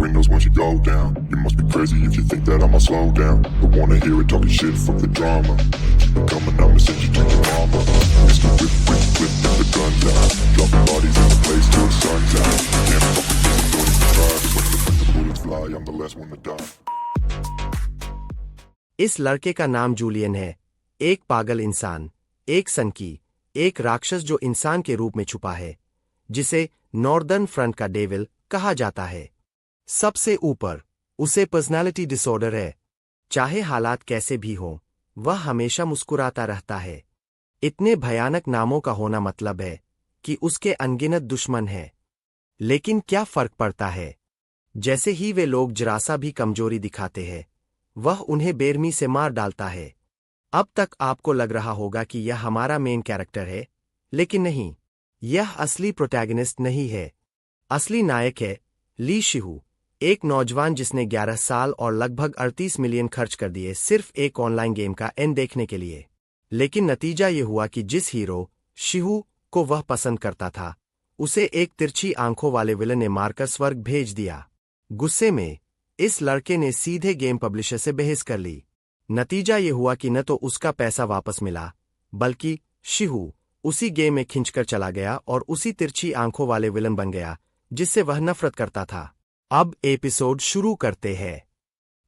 windows once you go down. You must be crazy if you think that I'ma slow down. Don't wanna hear it talking shit, fuck the drama. Keep it coming, I'ma send you to your mama. Mr. Whip, whip, whip, with the guns out. Dropping bodies in the place till the sun's out. Can't fuck with this, don't even try. When the bullets fly, I'm the last one to die. इस लड़के का नाम Julian है, एक पागल इंसान, एक सनकी, एक राक्षस जो इंसान के रूप में छुपा है, जिसे नॉर्दर्न फ्रंट का डेविल कहा जाता है। सबसे ऊपर उसे पर्सनालिटी डिसऑर्डर है। चाहे हालात कैसे भी हों, वह हमेशा मुस्कुराता रहता है। इतने भयानक नामों का होना मतलब है कि उसके अनगिनत दुश्मन हैं। लेकिन क्या फर्क पड़ता है? जैसे ही वे लोग जरा सा भी कमजोरी दिखाते हैं, वह उन्हें बेरहमी से मार डालता है। अब तक आपको लग रहा होगा कि यह हमारा मेन कैरेक्टर है, लेकिन नहीं, यह असली प्रोटैगनिस्ट नहीं है। असली नायक है ली शिहू, एक नौजवान जिसने 11 साल और लगभग 38 मिलियन खर्च कर दिए सिर्फ एक ऑनलाइन गेम का एंड देखने के लिए। लेकिन नतीजा ये हुआ कि जिस हीरो शिहू को वह पसंद करता था, उसे एक तिरछी आंखों वाले विलन ने मारकर स्वर्ग भेज दिया। गुस्से में इस लड़के ने सीधे गेम पब्लिशर से बहस कर ली। नतीजा ये हुआ कि न तो उसका पैसा वापस मिला, बल्कि शिहू उसी गेम में खिंचकर चला गया और उसी तिरछी आंखों वाले विलन बन गया जिससे वह नफरत करता था। अब एपिसोड शुरू करते हैं।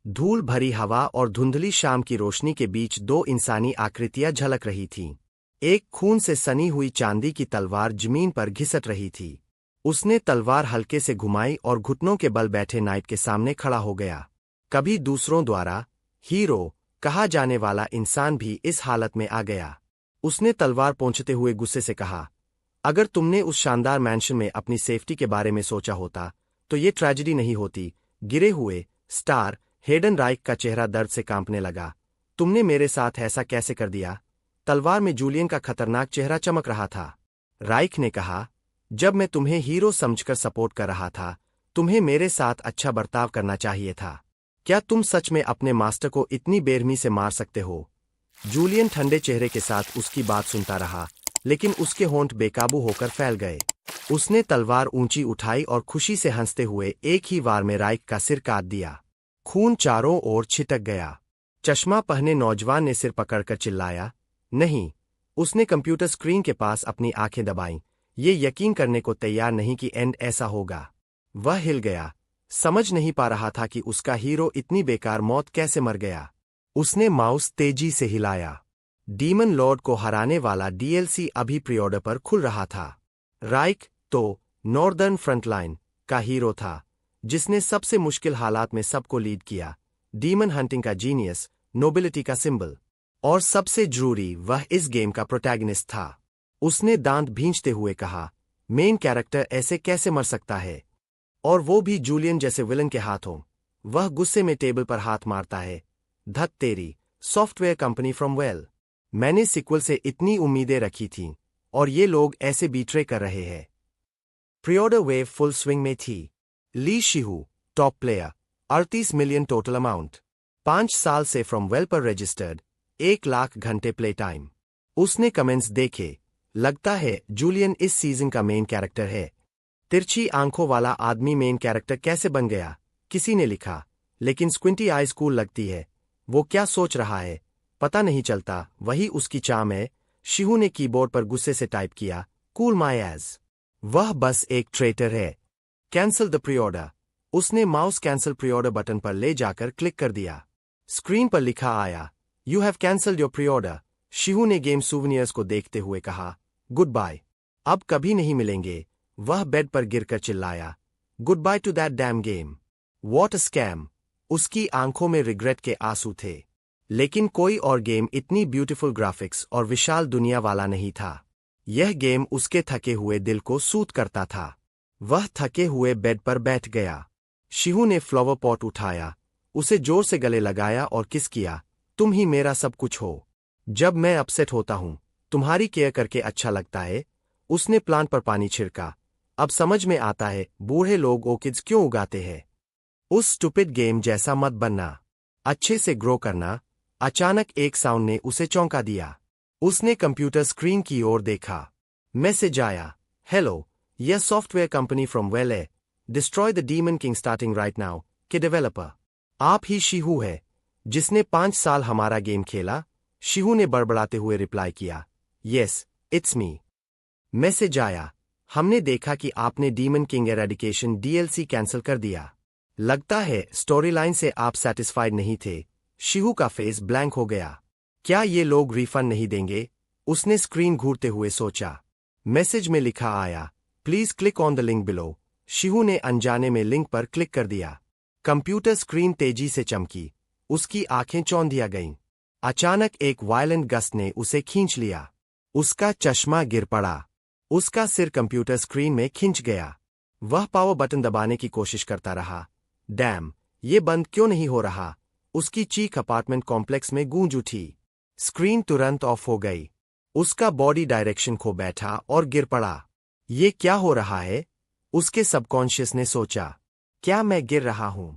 धूल भरी हवा और धुंधली शाम की रोशनी के बीच दो इंसानी आकृतियां झलक रही थीं। एक खून से सनी हुई चांदी की तलवार जमीन पर घिसट रही थी। उसने तलवार हल्के से घुमाई और घुटनों के बल बैठे नाइट के सामने खड़ा हो गया। कभी दूसरों द्वारा हीरो कहा जाने वाला इंसान भी इस हालत में आ गया। उसने तलवार पोंछते हुए गुस्से से कहा, अगर तुमने उस शानदार मैंशन में अपनी सेफ्टी के बारे में सोचा होता तो ये ट्रेजेडी नहीं होती। गिरे हुए स्टार हेडन राइक का चेहरा दर्द से कांपने लगा। तुमने मेरे साथ ऐसा कैसे कर दिया? तलवार में जूलियन का खतरनाक चेहरा चमक रहा था। राइक ने कहा, जब मैं तुम्हें हीरो समझकर सपोर्ट कर रहा था, तुम्हें मेरे साथ अच्छा बर्ताव करना चाहिए था। क्या तुम सच में अपने मास्टर को इतनी बेरहमी से मार सकते हो? जूलियन ठंडे चेहरे के साथ उसकी बात सुनता रहा, लेकिन उसके होंठ बेकाबू होकर फैल गए। उसने तलवार ऊंची उठाई और खुशी से हंसते हुए एक ही वार में राइक का सिर काट दिया। खून चारों ओर छिटक गया। चश्मा पहने नौजवान ने सिर पकड़कर चिल्लाया, नहीं। उसने कंप्यूटर स्क्रीन के पास अपनी आंखें दबाईं, ये यकीन करने को तैयार नहीं कि एंड ऐसा होगा। वह हिल गया, समझ नहीं पा रहा था कि उसका हीरो इतनी बेकार मौत कैसे मर गया। उसने माउस तेजी से हिलाया। डीमन लॉर्ड को हराने वाला डीएलसी अभी प्रीऑर्डर पर खुल रहा था। राइक तो नॉर्दर्न फ्रंटलाइन का हीरो था, जिसने सबसे मुश्किल हालात में सबको लीड किया। डीमन हंटिंग का जीनियस, नोबिलिटी का सिंबल, और सबसे जरूरी वह इस गेम का प्रोटैगनिस्ट था। उसने दांत भींचते हुए कहा, मेन कैरेक्टर ऐसे कैसे मर सकता है, और वो भी जूलियन जैसे विलन के हाथों। वह गुस्से में टेबल पर हाथ मारता है। धत तेरी सॉफ्टवेयर कंपनी फ्रॉम वेल, मैंने सीक्वल से इतनी उम्मीदें रखी थीं, और ये लोग ऐसे बीट्रे कर रहे हैं। प्रीऑर्डर वेव फुल स्विंग में थी। Li Shihu top player, 38 million total amount, 5 साल से फ्रॉम वेल पर रजिस्टर्ड, 1 लाख घंटे प्ले टाइम। उसने कमेंट्स देखे, लगता है जूलियन इस सीजन का मेन कैरेक्टर है। तिरछी आंखों वाला आदमी मेन कैरेक्टर कैसे बन गया? किसी ने लिखा, लेकिन स्क्विंटी आईज कूल लगती है। वो क्या सोच रहा है पता नहीं चलता, वही उसकी चाम है। शिहू ने कीबोर्ड पर गुस्से से टाइप किया, कूल माई एज। वह बस एक ट्रेटर है। Cancel the pre-order. उसने माउस कैंसल प्रीऑर्डर बटन पर ले जाकर क्लिक कर दिया। स्क्रीन पर लिखा आया, you have cancelled your pre-order. Shihu ने गेम सूवनियर्स को देखते हुए कहा, गुड बाय, अब कभी नहीं मिलेंगे। वह बेड पर गिरकर चिल्लाया, good by two that dam game, what a scam. उसकी आंखों में रिग्रेट के आंसू थे। लेकिन कोई और गेम इतनी ब्यूटीफुल ग्राफिक्स और विशाल दुनिया वाला नहीं था। यह गेम उसके थके हुए दिल को सूत करता था। वह थके हुए बेड पर बैठ गया। शिहू ने फ्लावर पॉट उठाया, उसे जोर से गले लगाया और किस किया, तुम ही मेरा सब कुछ हो। जब मैं अपसेट होता हूं, तुम्हारी केयर करके अच्छा लगता है। उसने प्लांट पर पानी छिड़का। अब समझ में आता है बूढ़े लोग ऑर्किड्स क्यों उगाते हैं। उस स्टूपिड गेम जैसा मत बनना, अच्छे से ग्रो करना। अचानक एक साउंड ने उसे चौंका दिया। उसने कंप्यूटर स्क्रीन की ओर देखा। मैसेज आया, हेलो, यह सॉफ्टवेयर कंपनी फ्रॉम वेल है। Destroy the demon king starting right now के डेवलपर। आप ही शिहू है जिसने 5 साल हमारा गेम खेला? शिहू ने बड़बड़ाते हुए रिप्लाई किया। Yes, it's me. मैसेज आया। हमने देखा कि आपने demon king eradication DLC cancel कर दिया। लगता है स्टोरी लाइन से आप सेटिस्फाइड नहीं थे। शिहू का फेस ब्लैंक हो गया। क्या ये लोग रिफंड नहीं देंगे? उसने स्क्रीन घूरते हुए सोचा। मैसेज में लिखा आया, please click on the link below. Shihu ने अनजाने में लिंक पर क्लिक कर दिया। कंप्यूटर स्क्रीन तेजी से चमकी। उसकी आंखें चौंधिया गईं। अचानक एक वायलेंट गस्ट ने उसे खींच लिया। उसका चश्मा गिर पड़ा। उसका सिर कंप्यूटर स्क्रीन में खिंच गया। वह पावर बटन दबाने की कोशिश करता रहा। डैम, ये बंद क्यों नहीं हो रहा? उसकी चीख अपार्टमेंट कॉम्प्लेक्स में गूंज उठी। स्क्रीन तुरंत ऑफ हो गई। उसका बॉडी डायरेक्शन खो बैठा और गिर पड़ा। ये क्या हो रहा है? उसके सबकॉन्शियस ने सोचा। क्या मैं गिर रहा हूं?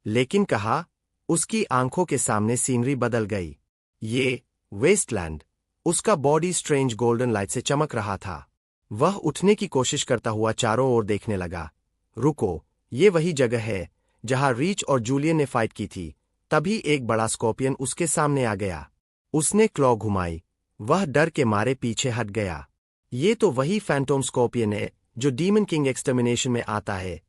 लेकिन कहा, उसकी आंखों के सामने सीनरी बदल गई। ये वेस्टलैंड। उसका बॉडी स्ट्रेंज गोल्डन लाइट से चमक रहा था। वह उठने की कोशिश करता हुआ चारों ओर देखने लगा। रुको, ये वही जगह है जहां रीच और जूलियन ने फाइट की थी। तभी एक बड़ा स्कॉर्पियन उसके सामने आ गया। उसने क्लॉ घुमाई। वह डर के मारे पीछे हट गया। ये तो वही फैंटोम स्कॉर्पियन है जो डीमन किंग एक्सटर्मिनेशन में आता है।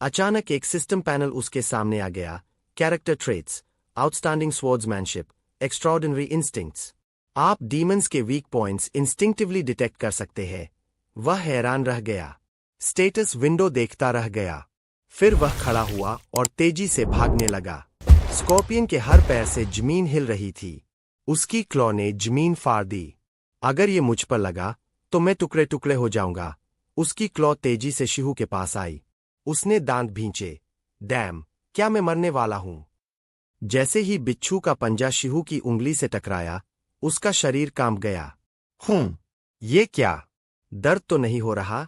अचानक एक सिस्टम पैनल उसके सामने आ गया। Character traits, outstanding swordsmanship, extraordinary instincts. आप डीमंस के वीक पॉइंट्स इंस्टिंक्टिवली डिटेक्ट कर सकते हैं। वह हैरान रह गया। स्टेटस विंडो देखता रह गया। फिर वह खड़ा हुआ और तेजी से भागने लगा। स्कॉर्पियन के हर पैर से जमीन हिल रही थी। उसकी क्लॉ ने जमीन फाड़ दी। अगर ये मुझ पर लगा तो मैं टुकड़े टुकड़े हो जाऊंगा। उसकी क्लॉ तेजी से शिहू के पास आई। उसने दांत भींचे। डैम, क्या मैं मरने वाला हूं? जैसे ही बिच्छू का पंजा शिहू की उंगली से टकराया, उसका शरीर कांप गया। ये क्या? दर्द तो नहीं हो रहा?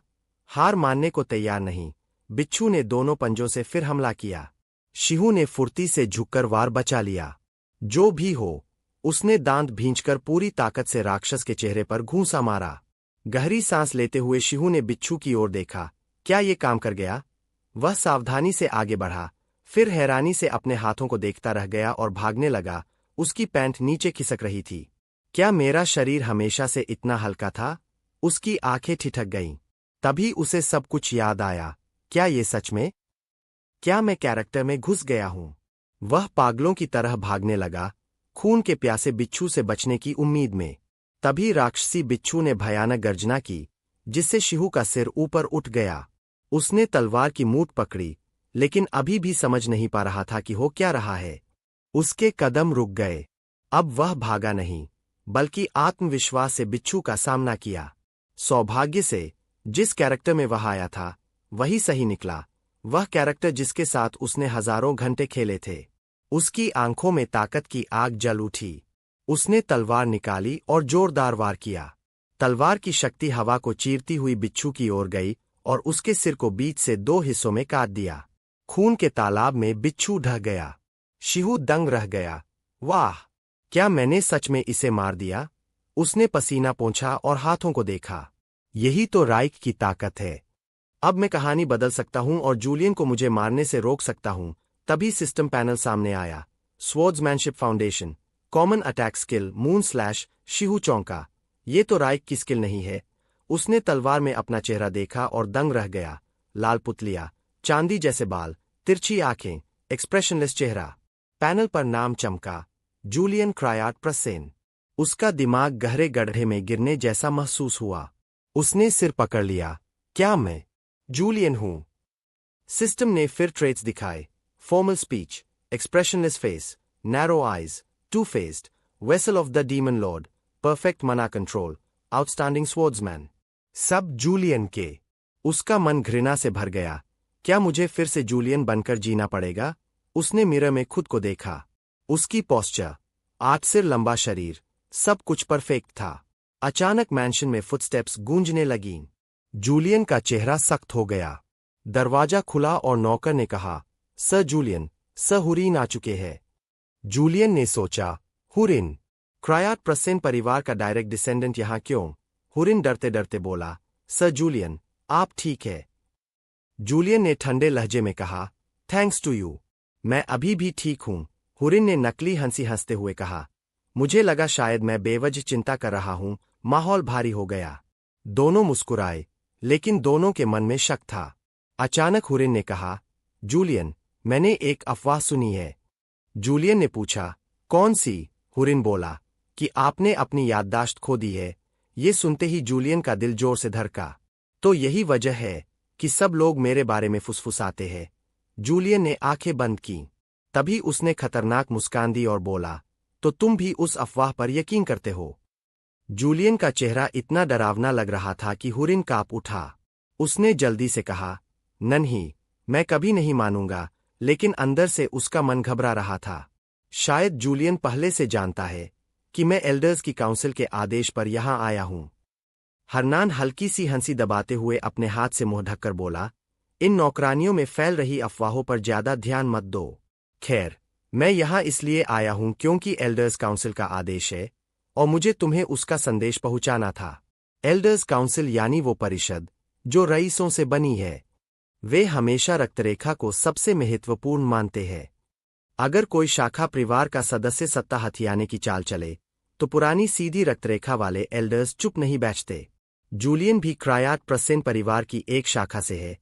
हार मानने को तैयार नहीं, बिच्छू ने दोनों पंजों से फिर हमला किया। शिहू ने फुर्ती से झुककर वार बचा लिया। जो भी हो, उसने दांत भींचकर पूरी ताकत से राक्षस के चेहरे पर घूंसा मारा। गहरी सांस लेते हुए शिहू ने बिच्छू की ओर देखा। क्या ये काम कर गया? वह सावधानी से आगे बढ़ा, फिर हैरानी से अपने हाथों को देखता रह गया और भागने लगा। उसकी पैंट नीचे खिसक रही थी। क्या मेरा शरीर हमेशा से इतना हल्का था? उसकी आंखें ठिठक गईं। तभी उसे सब कुछ याद आया। क्या ये सच में? क्या मैं कैरेक्टर में घुस गया हूं? वह पागलों की तरह भागने लगा, खून के प्यासे बिच्छू से बचने की उम्मीद में। तभी राक्षसी बिच्छू ने भयानक गर्जना की, जिससे शिहू का सिर ऊपर उठ गया। उसने तलवार की मूठ पकड़ी, लेकिन अभी भी समझ नहीं पा रहा था कि हो क्या रहा है। उसके कदम रुक गए। अब वह भागा नहीं, बल्कि आत्मविश्वास से बिच्छू का सामना किया। सौभाग्य से जिस कैरेक्टर में वह आया था, वही सही निकला। वह कैरेक्टर जिसके साथ उसने हजारों घंटे खेले थे। उसकी आंखों में ताकत की आग जल उठी। उसने तलवार निकाली और जोरदार वार किया। तलवार की शक्ति हवा को चीरती हुई बिच्छू की ओर गई और उसके सिर को बीच से 2 हिस्सों में काट दिया। खून के तालाब में बिच्छू ढह गया। शिहू दंग रह गया। वाह! क्या मैंने सच में इसे मार दिया? उसने पसीना पोंछा और हाथों को देखा। यही तो राइक की ताकत है। अब मैं कहानी बदल सकता हूं और जूलियन को मुझे मारने से रोक सकता हूं। तभी सिस्टम पैनल सामने आया। Swordsmanship foundation, common attack skill, moon slash. Shihu चौंका। ये तो राइक की स्किल नहीं है। उसने तलवार में अपना चेहरा देखा और दंग रह गया। लाल पुतलिया, चांदी जैसे बाल, तिरछी आंखें, एक्सप्रेशनलेस चेहरा। पैनल पर नाम चमका, जूलियन क्रायाट प्रसेन। उसका दिमाग गहरे गड्ढे में गिरने जैसा महसूस हुआ। उसने सिर पकड़ लिया। क्या मैं जूलियन हूं? सिस्टम ने फिर ट्रेट्स दिखाए। Formal speech, expressionless face, narrow eyes, to-faced, vessel of the demon Lord, perfect मना कंट्रोल, आउटस्टैंडिंग स्वॉर्ड्समैन। सब जूलियन के। उसका मन घृणा से भर गया। क्या मुझे फिर से जूलियन बनकर जीना पड़ेगा? उसने मिरर में खुद को देखा। उसकी पोस्चर, 8 सिर लंबा शरीर, सब कुछ परफेक्ट था। अचानक मैंशन में फुटस्टेप्स गूंजने लगीं। जूलियन का चेहरा सख्त हो गया। दरवाजा खुला और नौकर ने कहा, सर जूलियन, सर हुरिन आ चुके हैं। जूलियन ने सोचा, हुरिन? क्रायाट प्रसेन परिवार का डायरेक्ट डिसेंडेंट यहां क्यों? हुरिन डरते डरते बोला, सर जूलियन, आप ठीक है? जूलियन ने ठंडे लहजे में कहा, थैंक्स टू यू। मैं अभी भी ठीक हूं। हुरिन ने नकली हंसी हंसते हुए कहा, मुझे लगा शायद मैं बेवजह चिंता कर रहा हूं। माहौल भारी हो गया। दोनों मुस्कुराए, लेकिन दोनों के मन में शक था। अचानक हुरिन ने कहा, जूलियन, मैंने एक अफवाह सुनी है। जूलियन ने पूछा, कौन सी? हुरिन बोला, कि आपने अपनी याददाश्त खो दी है। ये सुनते ही जूलियन का दिल जोर से धड़का। तो यही वजह है कि सब लोग मेरे बारे में फुसफुसाते हैं। जूलियन ने आंखें बंद की। तभी उसने खतरनाक मुस्कान दी और बोला, तो तुम भी उस अफवाह पर यकीन करते हो? जूलियन का चेहरा इतना डरावना लग रहा था कि हुरिन कांप उठा। उसने जल्दी से कहा, नहीं, मैं कभी नहीं मानूंगा, लेकिन अंदर से उसका मन घबरा रहा था। शायद जूलियन पहले से जानता है कि मैं एल्डर्स की काउंसिल के आदेश पर यहां आया हूं। हरनान हल्की सी हंसी दबाते हुए अपने हाथ से मुंह ढककर बोला, इन नौकरानियों में फैल रही अफवाहों पर ज्यादा ध्यान मत दो। खैर, मैं यहां इसलिए आया हूं क्योंकि एल्डर्स काउंसिल का आदेश है और मुझे तुम्हें उसका संदेश पहुंचाना था। एल्डर्स काउंसिल यानी वो परिषद जो रईसों से बनी है। वे हमेशा रक्तरेखा को सबसे महत्वपूर्ण मानते हैं। अगर कोई शाखा परिवार का सदस्य सत्ता हथियाने की चाल चले, तो पुरानी सीधी रक्तरेखा वाले एल्डर्स चुप नहीं बैठते। जूलियन भी क्रायाट प्रसेन परिवार की एक शाखा से है,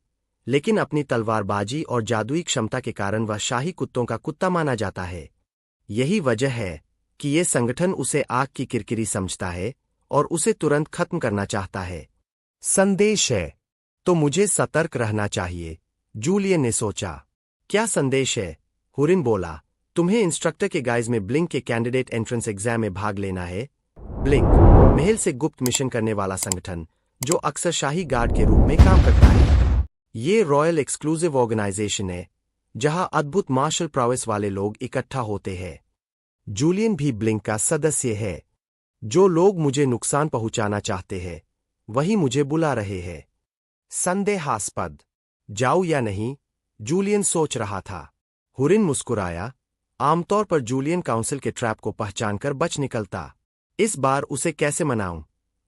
लेकिन अपनी तलवारबाजी और जादुई क्षमता के कारण वह शाही कुत्तों का कुत्ता माना जाता है। यही वजह है कि ये संगठन उसे आग की किरकिरी समझता है और उसे तुरंत खत्म करना चाहता है। संदेश है, तो मुझे सतर्क रहना चाहिए, जूलियन ने सोचा। क्या संदेश है? हुरिन बोला, तुम्हें इंस्ट्रक्टर के गाइज में ब्लिंक के कैंडिडेट एंट्रेंस एग्जाम में भाग लेना है। ब्लिंक महल से गुप्त मिशन करने वाला संगठन जो अक्सर शाही गार्ड के रूप में काम करता है। ये रॉयल एक्सक्लूसिव ऑर्गेनाइजेशन है जहां अद्भुत मार्शल प्रॉवेस वाले लोग इकट्ठा होते हैं। जूलियन भी ब्लिंक का सदस्य है। जो लोग मुझे नुकसान पहुंचाना चाहते हैं वही मुझे बुला रहे हैं। संदेहास्पद। जाऊं या नहीं, जूलियन सोच रहा था। हुरिन मुस्कुराया। आमतौर पर जूलियन काउंसिल के ट्रैप को पहचानकर बच निकलता। इस बार उसे कैसे मनाऊं?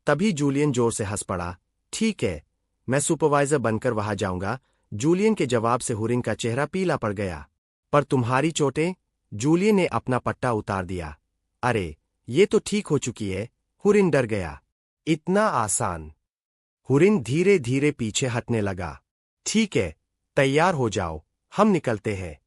तभी जूलियन जोर से हंस पड़ा। ठीक है, मैं सुपरवाइजर बनकर वहां जाऊंगा। जूलियन के जवाब से हुरिन का चेहरा पीला पड़ गया। पर तुम्हारी चोटें? जूलियन ने अपना पट्टा उतार दिया। अरे, ये तो ठीक हो चुकी है। हुरिन डर गया। इतना आसान? हुरिन धीरे धीरे पीछे हटने लगा। ठीक है, तैयार हो जाओ, हम निकलते हैं।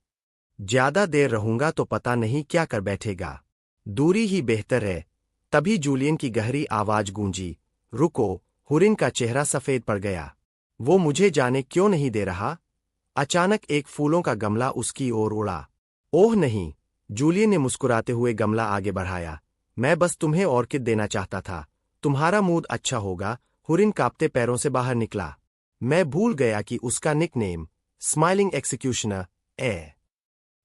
ज्यादा देर रहूंगा तो पता नहीं क्या कर बैठेगा। दूरी ही बेहतर है। तभी जूलियन की गहरी आवाज गूंजी, रुको। हुरिन का चेहरा सफेद पड़ गया। वो मुझे जाने क्यों नहीं दे रहा? अचानक एक फूलों का गमला उसकी ओर उड़ा। ओह नहीं, जूलियन ने मुस्कुराते हुए गमला आगे बढ़ाया। मैं बस तुम्हें ऑर्किड देना चाहता था। तुम्हारा मूड अच्छा होगा। हुरिन कांपते पैरों से बाहर निकला। मैं भूल गया कि उसका निकनेम स्माइलिंग एक्सिक्यूशनर है।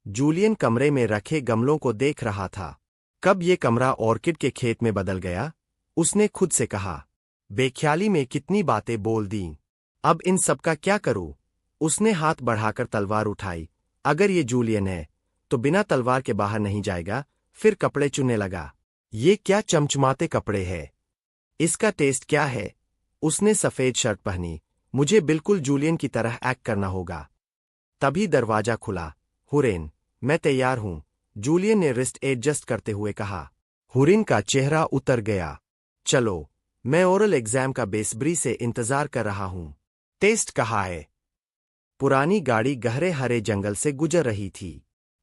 जूलियन कमरे में रखे गमलों को देख रहा था। कब ये कमरा ऑर्किड के खेत में बदल गया? उसने खुद से कहा। बेख्याली में कितनी बातें बोल दी। अब इन सब का क्या करूं? उसने हाथ बढ़ाकर तलवार उठाई। अगर ये जूलियन है तो बिना तलवार के बाहर नहीं जाएगा। फिर कपड़े चुनने लगा। ये क्या चमचमाते कपड़े हैं? इसका टेस्ट क्या है? उसने सफेद शर्ट पहनी। मुझे बिल्कुल जूलियन की तरह एक्ट करना होगा। तभी दरवाजा खुला। हुरिन, मैं तैयार हूं, जूलियन ने रिस्ट एडजस्ट करते हुए कहा। हुरिन का चेहरा उतर गया। चलो, मैं ओरल एग्जाम का बेसब्री से इंतजार कर रहा हूं। टेस्ट कहाँ है? पुरानी गाड़ी गहरे हरे जंगल से गुजर रही थी।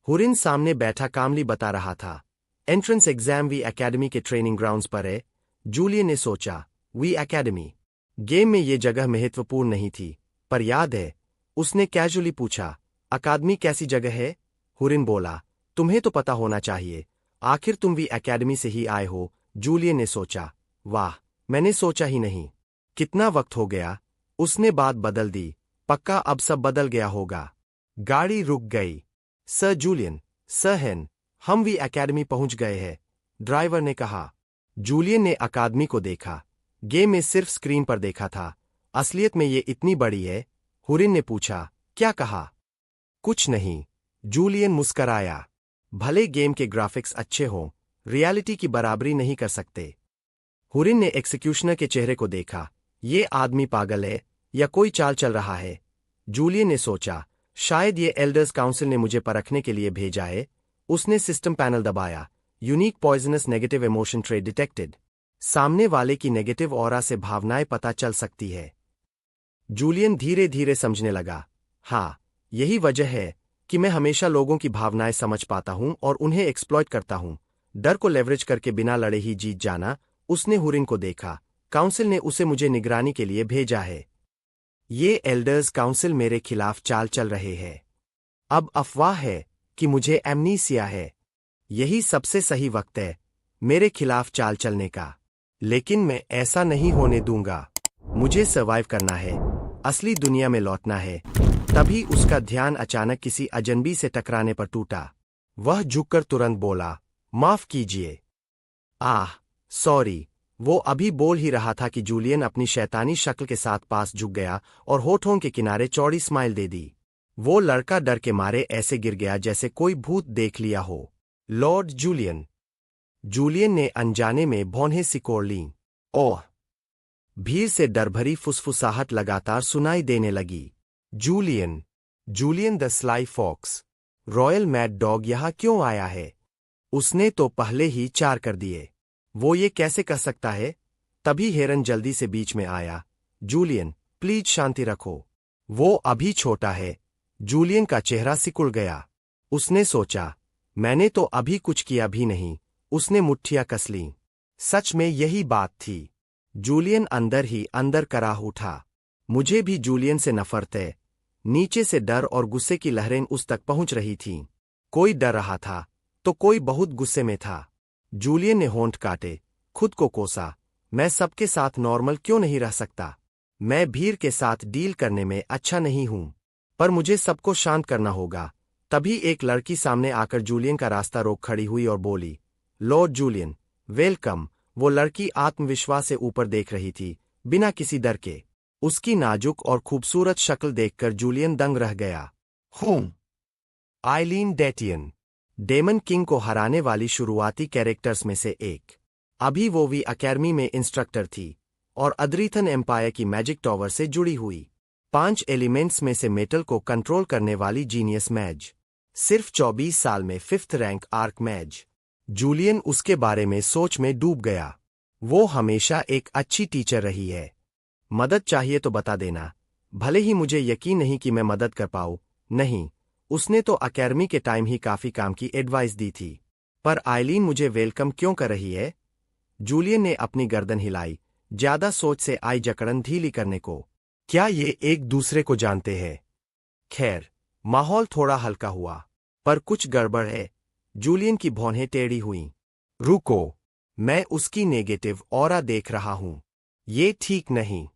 हुरिन सामने बैठा कामली बता रहा था। एंट्रेंस एग्जाम वी एकेडमी के ट्रेनिंग ग्राउंड्स पर है। जूलियन ने सोचा, वी एकेडमी? गेम में ये जगह महत्वपूर्ण नहीं थी, पर याद है? उसने कैजुअली पूछा, अकादमी कैसी जगह है? हुरिन बोला, तुम्हें तो पता होना चाहिए। आखिर तुम वी एकेडमी से ही आए हो। जूलियन ने सोचा, वाह, मैंने सोचा ही नहीं। कितना वक्त हो गया? उसने बात बदल दी। पक्का अब सब बदल गया होगा। गाड़ी रुक गई। सर जूलियन, सर हेन, हम वी एकेडमी पहुंच गए हैं, ड्राइवर ने कहा। जूलियन ने अकादमी को देखा। गेम में सिर्फ स्क्रीन पर देखा था। असलियत में ये इतनी बड़ी है। हुरिन ने पूछा, क्या कहा? कुछ नहीं, जूलियन मुस्कराया। भले गेम के ग्राफिक्स अच्छे हों, रियलिटी की बराबरी नहीं कर सकते। हुरिन ने एक्सिक्यूशनर के चेहरे को देखा। ये आदमी पागल है या कोई चाल चल रहा है? जूलियन ने सोचा, शायद ये एल्डर्स काउंसिल ने मुझे परखने के लिए भेजा है। उसने सिस्टम पैनल दबाया। Unique poisonous negative emotion trait detected. सामने वाले की नेगेटिव ऑरा से भावनाएं पता चल सकती है। जूलियन धीरे धीरे समझने लगा, हाँ, यही वजह है कि मैं हमेशा लोगों की भावनाएं समझ पाता हूं और उन्हें एक्सप्लॉइट करता हूं। डर को लेवरेज करके बिना लड़े ही जीत जाना। उसने हुरिन को देखा। काउंसिल ने उसे मुझे निगरानी के लिए भेजा है। ये एल्डर्स काउंसिल मेरे खिलाफ चाल चल रहे हैं। अब अफवाह है कि मुझे एमनीसिया है। यही सबसे सही वक्त है मेरे खिलाफ चाल चलने का। लेकिन मैं ऐसा नहीं होने दूंगा। मुझे सर्वाइव करना है, असली दुनिया में लौटना है। तभी उसका ध्यान अचानक किसी अजनबी से टकराने पर टूटा। वह झुककर तुरंत बोला, माफ कीजिए। सॉरी। वो अभी बोल ही रहा था कि जूलियन अपनी शैतानी शक्ल के साथ पास झुक गया और होठों के किनारे चौड़ी स्माइल दे दी। वो लड़का डर के मारे ऐसे गिर गया जैसे कोई भूत देख लिया हो। Lord Julian. जूलियन ने अनजाने में भौंहें सिकोड़ लीं। ओह! भीड़ से डरभरी फुसफुसाहट लगातार सुनाई देने लगी। Julian, Julian the sly fox, royal mad dog यहाँ क्यों आया है? उसने तो पहले ही 4 कर दिए। वो ये कैसे कर सकता है? तभी हेरन जल्दी से बीच में आया। जूलियन, प्लीज शांति रखो। वो अभी छोटा है। जूलियन का चेहरा सिकुड़ गया। उसने सोचा, मैंने तो अभी कुछ किया भी नहीं। उसने मुट्ठियां कस लीं। सच में यही बात थी। जूलियन अंदर ही अंदर कराह उठा। मुझे भी जूलियन से नफरत है। नीचे से डर और गुस्से की लहरें उस तक पहुंच रही थीं। कोई डर रहा था तो कोई बहुत गुस्से में था। जूलियन ने होंठ काटे, खुद को कोसा। मैं सबके साथ नॉर्मल क्यों नहीं रह सकता? मैं भीड़ के साथ डील करने में अच्छा नहीं हूं, पर मुझे सबको शांत करना होगा। तभी एक लड़की सामने आकर जूलियन का रास्ता रोक खड़ी हुई और बोली, लॉर्ड जूलियन, वेलकम। वो लड़की आत्मविश्वास से ऊपर देख रही थी, बिना किसी डर के। उसकी नाजुक और खूबसूरत शक्ल देखकर जूलियन दंग रह गया। आइलीन डेटियन, डेमन किंग को हराने वाली शुरुआती कैरेक्टर्स में से एक। अभी वो वी अकेडमी में इंस्ट्रक्टर थी और अद्रीथन एम्पायर की मैजिक टॉवर से जुड़ी हुई 5 एलिमेंट्स में से मेटल को कंट्रोल करने वाली जीनियस मैज। सिर्फ 24 साल में 5th रैंक आर्क मैज। जूलियन उसके बारे में सोच में डूब गया। वो हमेशा एक अच्छी टीचर रही है। मदद चाहिए तो बता देना, भले ही मुझे यकीन नहीं कि मैं मदद कर पाऊँ। नहीं, उसने तो अकेडमी के टाइम ही काफी काम की एडवाइस दी थी। पर आइलीन मुझे वेलकम क्यों कर रही है? जूलियन ने अपनी गर्दन हिलाई, ज्यादा सोच से आई जकड़न ढीली करने को। क्या ये एक दूसरे को जानते हैं? खैर, माहौल थोड़ा हल्का हुआ, पर कुछ गड़बड़ है। जूलियन की भौंहें टेढ़ी हुईं। रुको, मैं उसकी नेगेटिव ऑरा देख रहा हूं। ये ठीक नहीं।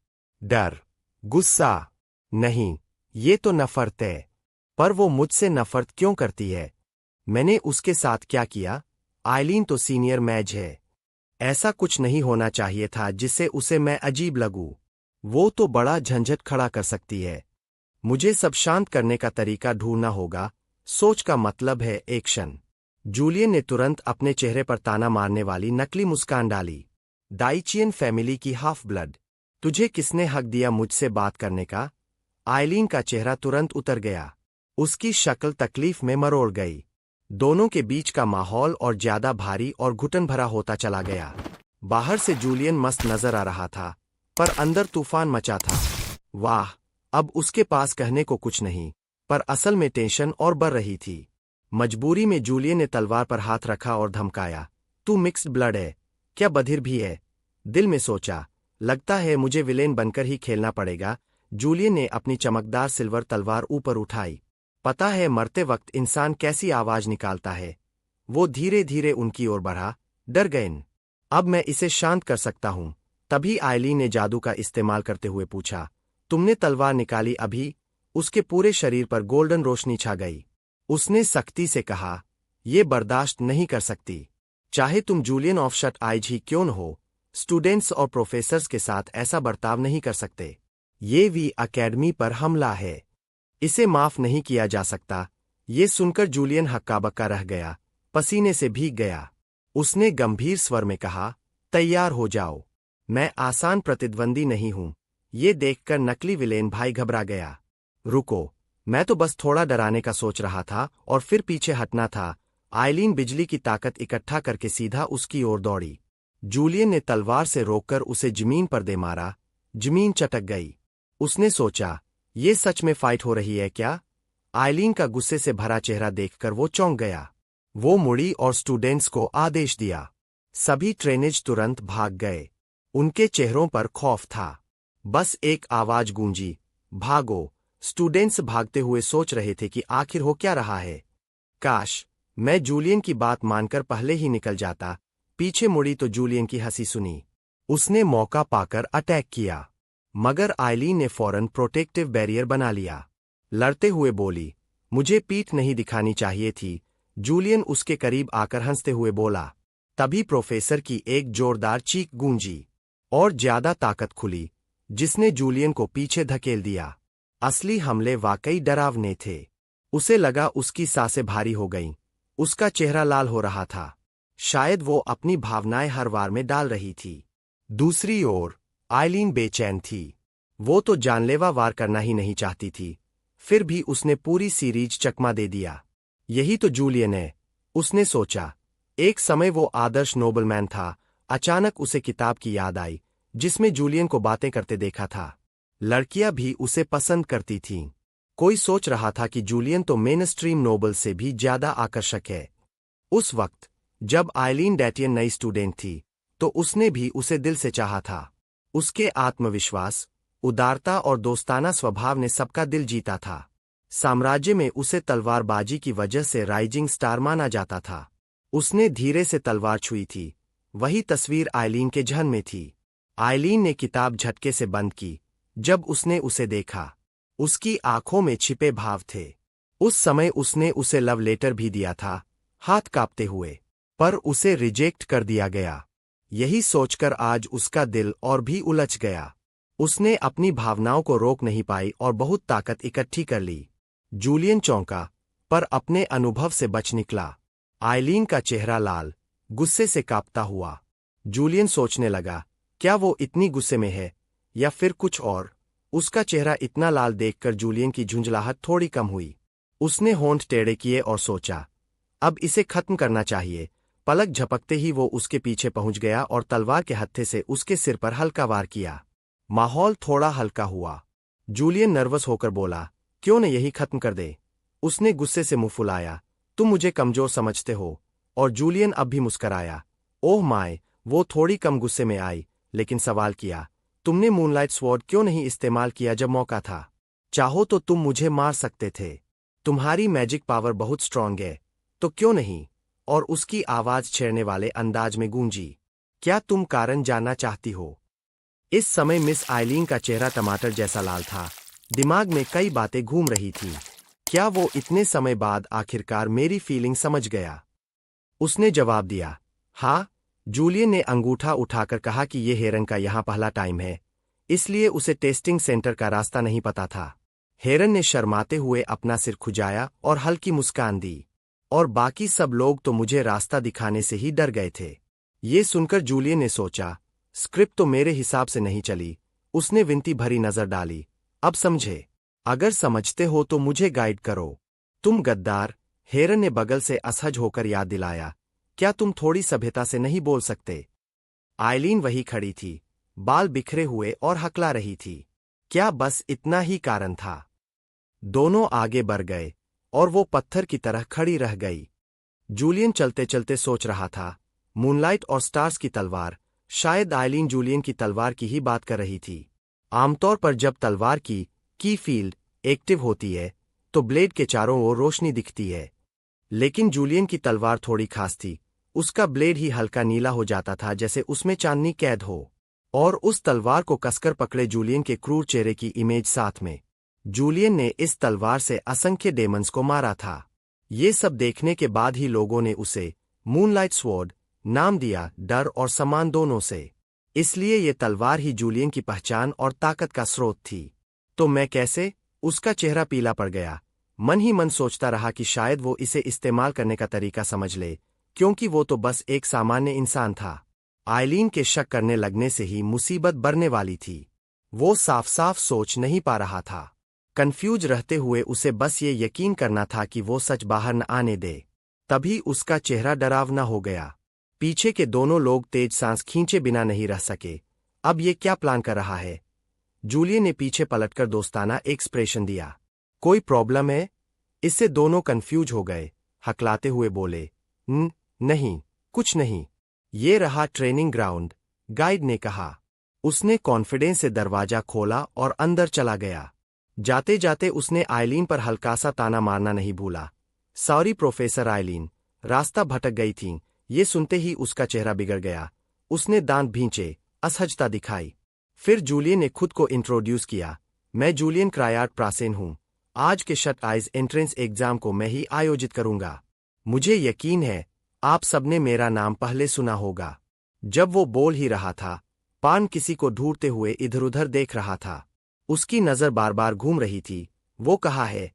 डर, गुस्सा नहीं, ये तो नफरत है। पर वो मुझसे नफरत क्यों करती है? मैंने उसके साथ क्या किया? आइलीन तो सीनियर मैज है। ऐसा कुछ नहीं होना चाहिए था जिससे उसे मैं अजीब लगूं। वो तो बड़ा झंझट खड़ा कर सकती है। मुझे सब शांत करने का तरीका ढूंढना होगा। सोच का मतलब है एक्शन। जूलियन ने तुरंत अपने चेहरे पर ताना मारने वाली नकली मुस्कान डाली। डाइचियन फैमिली की हाफ ब्लड, तुझे किसने हक दिया मुझसे बात करने का? आइलीन का चेहरा तुरंत उतर गया। उसकी शक्ल तकलीफ में मरोड़ गई। दोनों के बीच का माहौल और ज्यादा भारी और घुटन भरा होता चला गया। बाहर से जूलियन मस्त नजर आ रहा था, पर अंदर तूफान मचा था। वाह, अब उसके पास कहने को कुछ नहीं, पर असल में टेंशन और बढ़ रही थी। मजबूरी में जूलियन ने तलवार पर हाथ रखा और धमकाया, तू मिक्स्ड ब्लड है क्या? बधिर भी है? दिल में सोचा, लगता है मुझे विलेन बनकर ही खेलना पड़ेगा। जूलियन ने अपनी चमकदार सिल्वर तलवार ऊपर उठाई। पता है मरते वक्त इंसान कैसी आवाज निकालता है? वो धीरे धीरे उनकी ओर बढ़ा। डर गए। अब मैं इसे शांत कर सकता हूं। तभी आइलीन ने जादू का इस्तेमाल करते हुए पूछा, तुमने तलवार निकाली अभी? उसके पूरे शरीर पर गोल्डन रोशनी छा गई। उसने सख्ती से कहा, ये बर्दाश्त नहीं कर सकती। चाहे तुम जूलियन ऑफ शट आइज ही क्यों न हो, स्टूडेंट्स और प्रोफेसर्स के साथ ऐसा बर्ताव नहीं कर सकते। ये वी अकेडमी पर हमला है। इसे माफ नहीं किया जा सकता। ये सुनकर जूलियन हक्का बक्का रह गया, पसीने से भीग गया। उसने गंभीर स्वर में कहा, तैयार हो जाओ। मैं आसान प्रतिद्वंदी नहीं हूं। ये देखकर नकली विलेन भाई घबरा गया। रुको, मैं तो बस थोड़ा डराने का सोच रहा था और फिर पीछे हटना था। आइलीन बिजली की ताकत इकट्ठा करके सीधा उसकी ओर दौड़ी। जूलियन ने तलवार से रोककर उसे जमीन पर दे मारा। जमीन चटक गई। उसने सोचा, ये सच में फाइट हो रही है क्या? आइलीन का गुस्से से भरा चेहरा देखकर वो चौंक गया। वो मुड़ी और स्टूडेंट्स को आदेश दिया। सभी ट्रेनेज तुरंत भाग गए। उनके चेहरों पर खौफ था। बस एक आवाज गूंजी, भागो। स्टूडेंट्स भागते हुए सोच रहे थे कि आखिर हो क्या रहा है। काश मैं जूलियन की बात मानकर पहले ही निकल जाता। पीछे मुड़ी तो जूलियन की हंसी सुनी। उसने मौका पाकर अटैक किया, मगर आइलीन ने फौरन प्रोटेक्टिव बैरियर बना लिया। लड़ते हुए बोली, मुझे पीठ नहीं दिखानी चाहिए थी। जूलियन उसके करीब आकर हंसते हुए बोला। तभी प्रोफेसर की एक जोरदार चीख गूंजी और ज्यादा ताकत खुली, जिसने जूलियन को पीछे धकेल दिया। असली हमले वाकई डरावने थे। उसे लगा उसकी सांसें भारी हो गईं। उसका चेहरा लाल हो रहा था। शायद वो अपनी भावनाएं हर वार में डाल रही थी। दूसरी ओर आइलीन बेचैन थी। वो तो जानलेवा वार करना ही नहीं चाहती थी, फिर भी उसने पूरी सीरीज चकमा दे दिया। यही तो जूलियन है, उसने सोचा। एक समय वो आदर्श नोबलमैन था। अचानक उसे किताब की याद आई, जिसमें जूलियन को बातें करते देखा था। लड़कियां भी उसे पसंद करती थीं। कोई सोच रहा था कि जूलियन तो मेनस्ट्रीम नोबल से भी ज्यादा आकर्षक है। उस वक्त जब आइलीन डैटियन नई स्टूडेंट थी, तो उसने भी उसे दिल से चाहा था। उसके आत्मविश्वास, उदारता और दोस्ताना स्वभाव ने सबका दिल जीता था। साम्राज्य में उसे तलवारबाजी की वजह से राइजिंग स्टार माना जाता था। उसने धीरे से तलवार छुई थी। वही तस्वीर आइलीन के जहन में थी। आइलीन ने किताब झटके से बंद की जब उसने उसे देखा। उसकी आंखों में छिपे भाव थे। उस समय उसने उसे लव लेटर भी दिया था, हाथ कांपते हुए, पर उसे रिजेक्ट कर दिया गया। यही सोचकर आज उसका दिल और भी उलझ गया। उसने अपनी भावनाओं को रोक नहीं पाई और बहुत ताकत इकट्ठी कर ली। जूलियन चौंका, पर अपने अनुभव से बच निकला। आइलीन का चेहरा लाल, गुस्से से कांपता हुआ। जूलियन सोचने लगा, क्या वो इतनी गुस्से में है या फिर कुछ और? उसका चेहरा इतना लाल देखकर जूलियन की झुंझलाहट थोड़ी कम हुई। उसने होंठ टेढ़े किए और सोचा, अब इसे खत्म करना चाहिए। पलक झपकते ही वो उसके पीछे पहुंच गया और तलवार के हत्थे से उसके सिर पर हल्का वार किया। माहौल थोड़ा हल्का हुआ। जूलियन नर्वस होकर बोला, क्यों न यही खत्म कर दे? उसने गुस्से से मुंह फुलाया, तुम मुझे कमजोर समझते हो? और जूलियन अब भी मुस्कराया। ओह माय, वो थोड़ी कम गुस्से में आई, लेकिन सवाल किया, तुमने मूनलाइट स्वॉर्ड क्यों नहीं इस्तेमाल किया जब मौका था? चाहो तो तुम मुझे मार सकते थे। तुम्हारी मैजिक पावर बहुत स्ट्रांग है, तो क्यों नहीं? और उसकी आवाज छेड़ने वाले अंदाज में गूंजी। क्या तुम कारण जानना चाहती हो? इस समय मिस आइलीन का चेहरा टमाटर जैसा लाल था। दिमाग में कई बातें घूम रही थीं। क्या वो इतने समय बाद आखिरकार मेरी फीलिंग समझ गया? उसने जवाब दिया, हाँ। जूलियन ने अंगूठा उठाकर कहा कि ये हेरन का यहाँ पहला टाइम है, इसलिए उसे टेस्टिंग सेंटर का रास्ता नहीं पता था। हेरन ने शर्माते हुए अपना सिर खुजाया और हल्की मुस्कान दी। और बाकी सब लोग तो मुझे रास्ता दिखाने से ही डर गए थे। ये सुनकर जूलियन ने सोचा, स्क्रिप्ट तो मेरे हिसाब से नहीं चली। उसने विनती भरी नजर डाली, अब समझे? अगर समझते हो तो मुझे गाइड करो। तुम गद्दार, हेरन ने बगल से असहज होकर याद दिलाया। क्या तुम थोड़ी सभ्यता से नहीं बोल सकते? आइलीन वही खड़ी थी, बाल बिखरे हुए और हकला रही थी। क्या बस इतना ही कारण था? दोनों आगे बढ़ गए और वो पत्थर की तरह खड़ी रह गई। जूलियन चलते चलते सोच रहा था, मूनलाइट और स्टार्स की तलवार। शायद आइलीन जूलियन की तलवार की ही बात कर रही थी। आमतौर पर जब तलवार की फील्ड एक्टिव होती है तो ब्लेड के चारों ओर रोशनी दिखती है, लेकिन जूलियन की तलवार थोड़ी खास थी। उसका ब्लेड ही हल्का नीला हो जाता था, जैसे उसमें चांदनी कैद हो। और उस तलवार को कसकर पकड़े जूलियन के क्रूर चेहरे की इमेज साथ में। जूलियन ने इस तलवार से असंख्य डेमन्स को मारा था। ये सब देखने के बाद ही लोगों ने उसे मूनलाइट स्वॉर्ड नाम दिया, डर और सम्मान दोनों से। इसलिए ये तलवार ही जूलियन की पहचान और ताकत का स्रोत थी। तो मैं कैसे? उसका चेहरा पीला पड़ गया। मन ही मन सोचता रहा कि शायद वो इसे इस्तेमाल करने का तरीका समझ ले, क्योंकि वो तो बस एक सामान्य इंसान था। आइलीन के शक करने लगने से ही मुसीबत बढ़ने वाली थी। वो साफ साफ सोच नहीं पा रहा था। कंफ्यूज रहते हुए उसे बस ये यकीन करना था कि वो सच बाहर न आने दे। तभी उसका चेहरा डरावना हो गया। पीछे के दोनों लोग तेज सांस खींचे बिना नहीं रह सके। अब ये क्या प्लान कर रहा है? जूलियन ने पीछे पलटकर दोस्ताना एक्सप्रेशन दिया। कोई प्रॉब्लम है? इससे दोनों कंफ्यूज हो गए। हकलाते हुए बोले, नहीं, कुछ नहीं। ये रहा ट्रेनिंग ग्राउंड, गाइड ने कहा। उसने कॉन्फिडेंस से दरवाजा खोला और अंदर चला गया। जाते जाते उसने आइलीन पर हल्का सा ताना मारना नहीं भूला। सॉरी प्रोफेसर आइलीन, रास्ता भटक गई थीं। ये सुनते ही उसका चेहरा बिगड़ गया। उसने दांत भींचे, असहजता दिखाई। फिर जूलियन ने खुद को इंट्रोड्यूस किया। मैं जूलियन क्रायार्ड प्रासेन हूं। आज के शट आइज एंट्रेंस एग्जाम को मैं ही आयोजित करूंगा। मुझे यकीन है आप सबने मेरा नाम पहले सुना होगा। जब वो बोल ही रहा था, पान किसी को ढूंढते हुए इधर-उधर देख रहा था। उसकी नजर बार बार घूम रही थी। वो कहा है।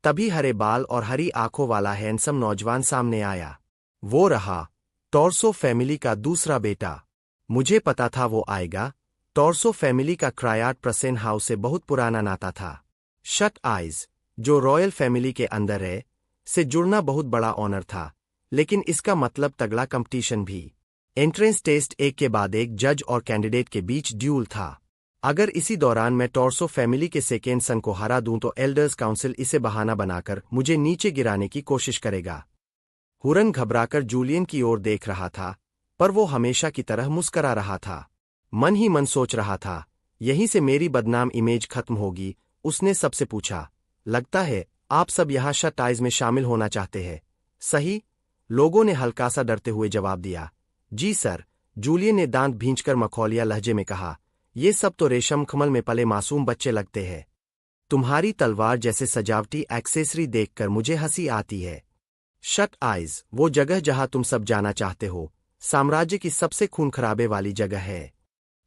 तभी हरे बाल और हरी आंखों वाला हैंडसम नौजवान सामने आया। वो रहा टॉर्सो फैमिली का दूसरा बेटा। मुझे पता था वो आएगा। टॉर्सो फैमिली का क्रायार्ड प्रसेन हाउस से बहुत पुराना नाता था। शट आइज, जो रॉयल फैमिली के अंदर है, से जुड़ना बहुत बड़ा ऑनर था, लेकिन इसका मतलब तगड़ा कंपटीशन भी। एंट्रेंस टेस्ट एक के बाद एक जज और कैंडिडेट के बीच ड्यूल था। अगर इसी दौरान मैं टॉर्सो फैमिली के सेकेंड सन को हरा दूं तो एल्डर्स काउंसिल इसे बहाना बनाकर मुझे नीचे गिराने की कोशिश करेगा। हुरन घबराकर जूलियन की ओर देख रहा था, पर वो हमेशा की तरह मुस्करा रहा था। मन ही मन सोच रहा था, यहीं से मेरी बदनाम इमेज खत्म होगी। उसने सबसे पूछा, लगता है आप सब यहाँ शट आइज में शामिल होना चाहते हैं, सही? लोगों ने हल्का सा डरते हुए जवाब दिया। जी सर, जूलियन ने दांत भींचकर मखौलिया लहजे में कहा। ये सब तो रेशम खमल में पले मासूम बच्चे लगते हैं। तुम्हारी तलवार जैसे सजावटी एक्सेसरी देखकर मुझे हंसी आती है। शट आइज वो जगह जहां तुम सब जाना चाहते हो, साम्राज्य की सबसे खून खराबे वाली जगह है,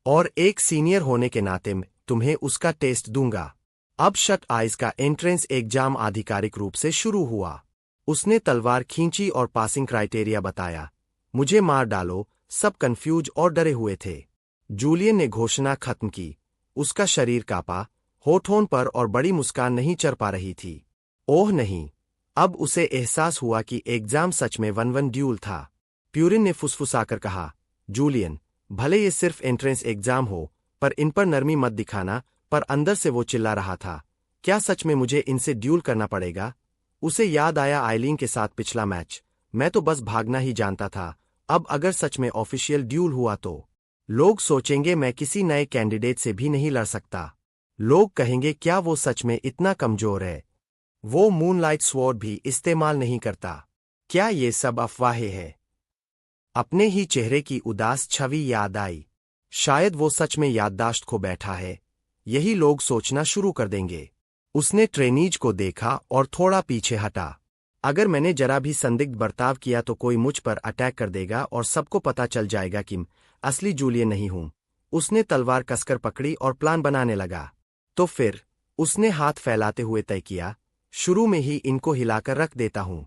और एक सीनियर होने के नाते मैं तुम्हें उसका टेस्ट दूंगा। अब शट आइज का एंट्रेंस एग्जाम आधिकारिक रूप से शुरू हुआ। उसने तलवार खींची और पासिंग क्राइटेरिया बताया। मुझे मार डालो। सब कंफ्यूज और डरे हुए थे। जूलियन ने घोषणा खत्म की। उसका शरीर कांपा, होठों पर और बड़ी मुस्कान नहीं चढ़ पा रही थी। ओह नहीं, अब उसे एहसास हुआ कि एग्जाम सच में वन ड्यूल था। प्यूरिन ने फुसफुसाकर कहा, जूलियन, भले ये सिर्फ एंट्रेंस एग्जाम हो, पर इन पर नरमी मत दिखाना। पर अंदर से वो चिल्ला रहा था, क्या सच में मुझे इनसे ड्यूल करना पड़ेगा? उसे याद आया आइलीन के साथ पिछला मैच। मैं तो बस भागना ही जानता था। अब अगर सच में ऑफिशियल ड्यूल हुआ तो लोग सोचेंगे मैं किसी नए कैंडिडेट से भी नहीं लड़ सकता। लोग कहेंगे क्या वो सच में इतना कमजोर है? वो मूनलाइट स्वॉर्ड भी इस्तेमाल नहीं करता। क्या ये सब अफवाहें हैं? अपने ही चेहरे की उदास छवि याद आई। शायद वो सच में याददाश्त खो बैठा है। यही लोग सोचना शुरू कर देंगे। उसने ट्रेनीज को देखा और थोड़ा पीछे हटा। अगर मैंने जरा भी संदिग्ध बर्ताव किया तो कोई मुझ पर अटैक कर देगा और सबको पता चल जाएगा कि मैं असली जूलियन नहीं हूं। उसने तलवार कसकर पकड़ी और प्लान बनाने लगा। तो फिर उसने हाथ फैलाते हुए तय किया, शुरू में ही इनको हिलाकर रख देता हूं।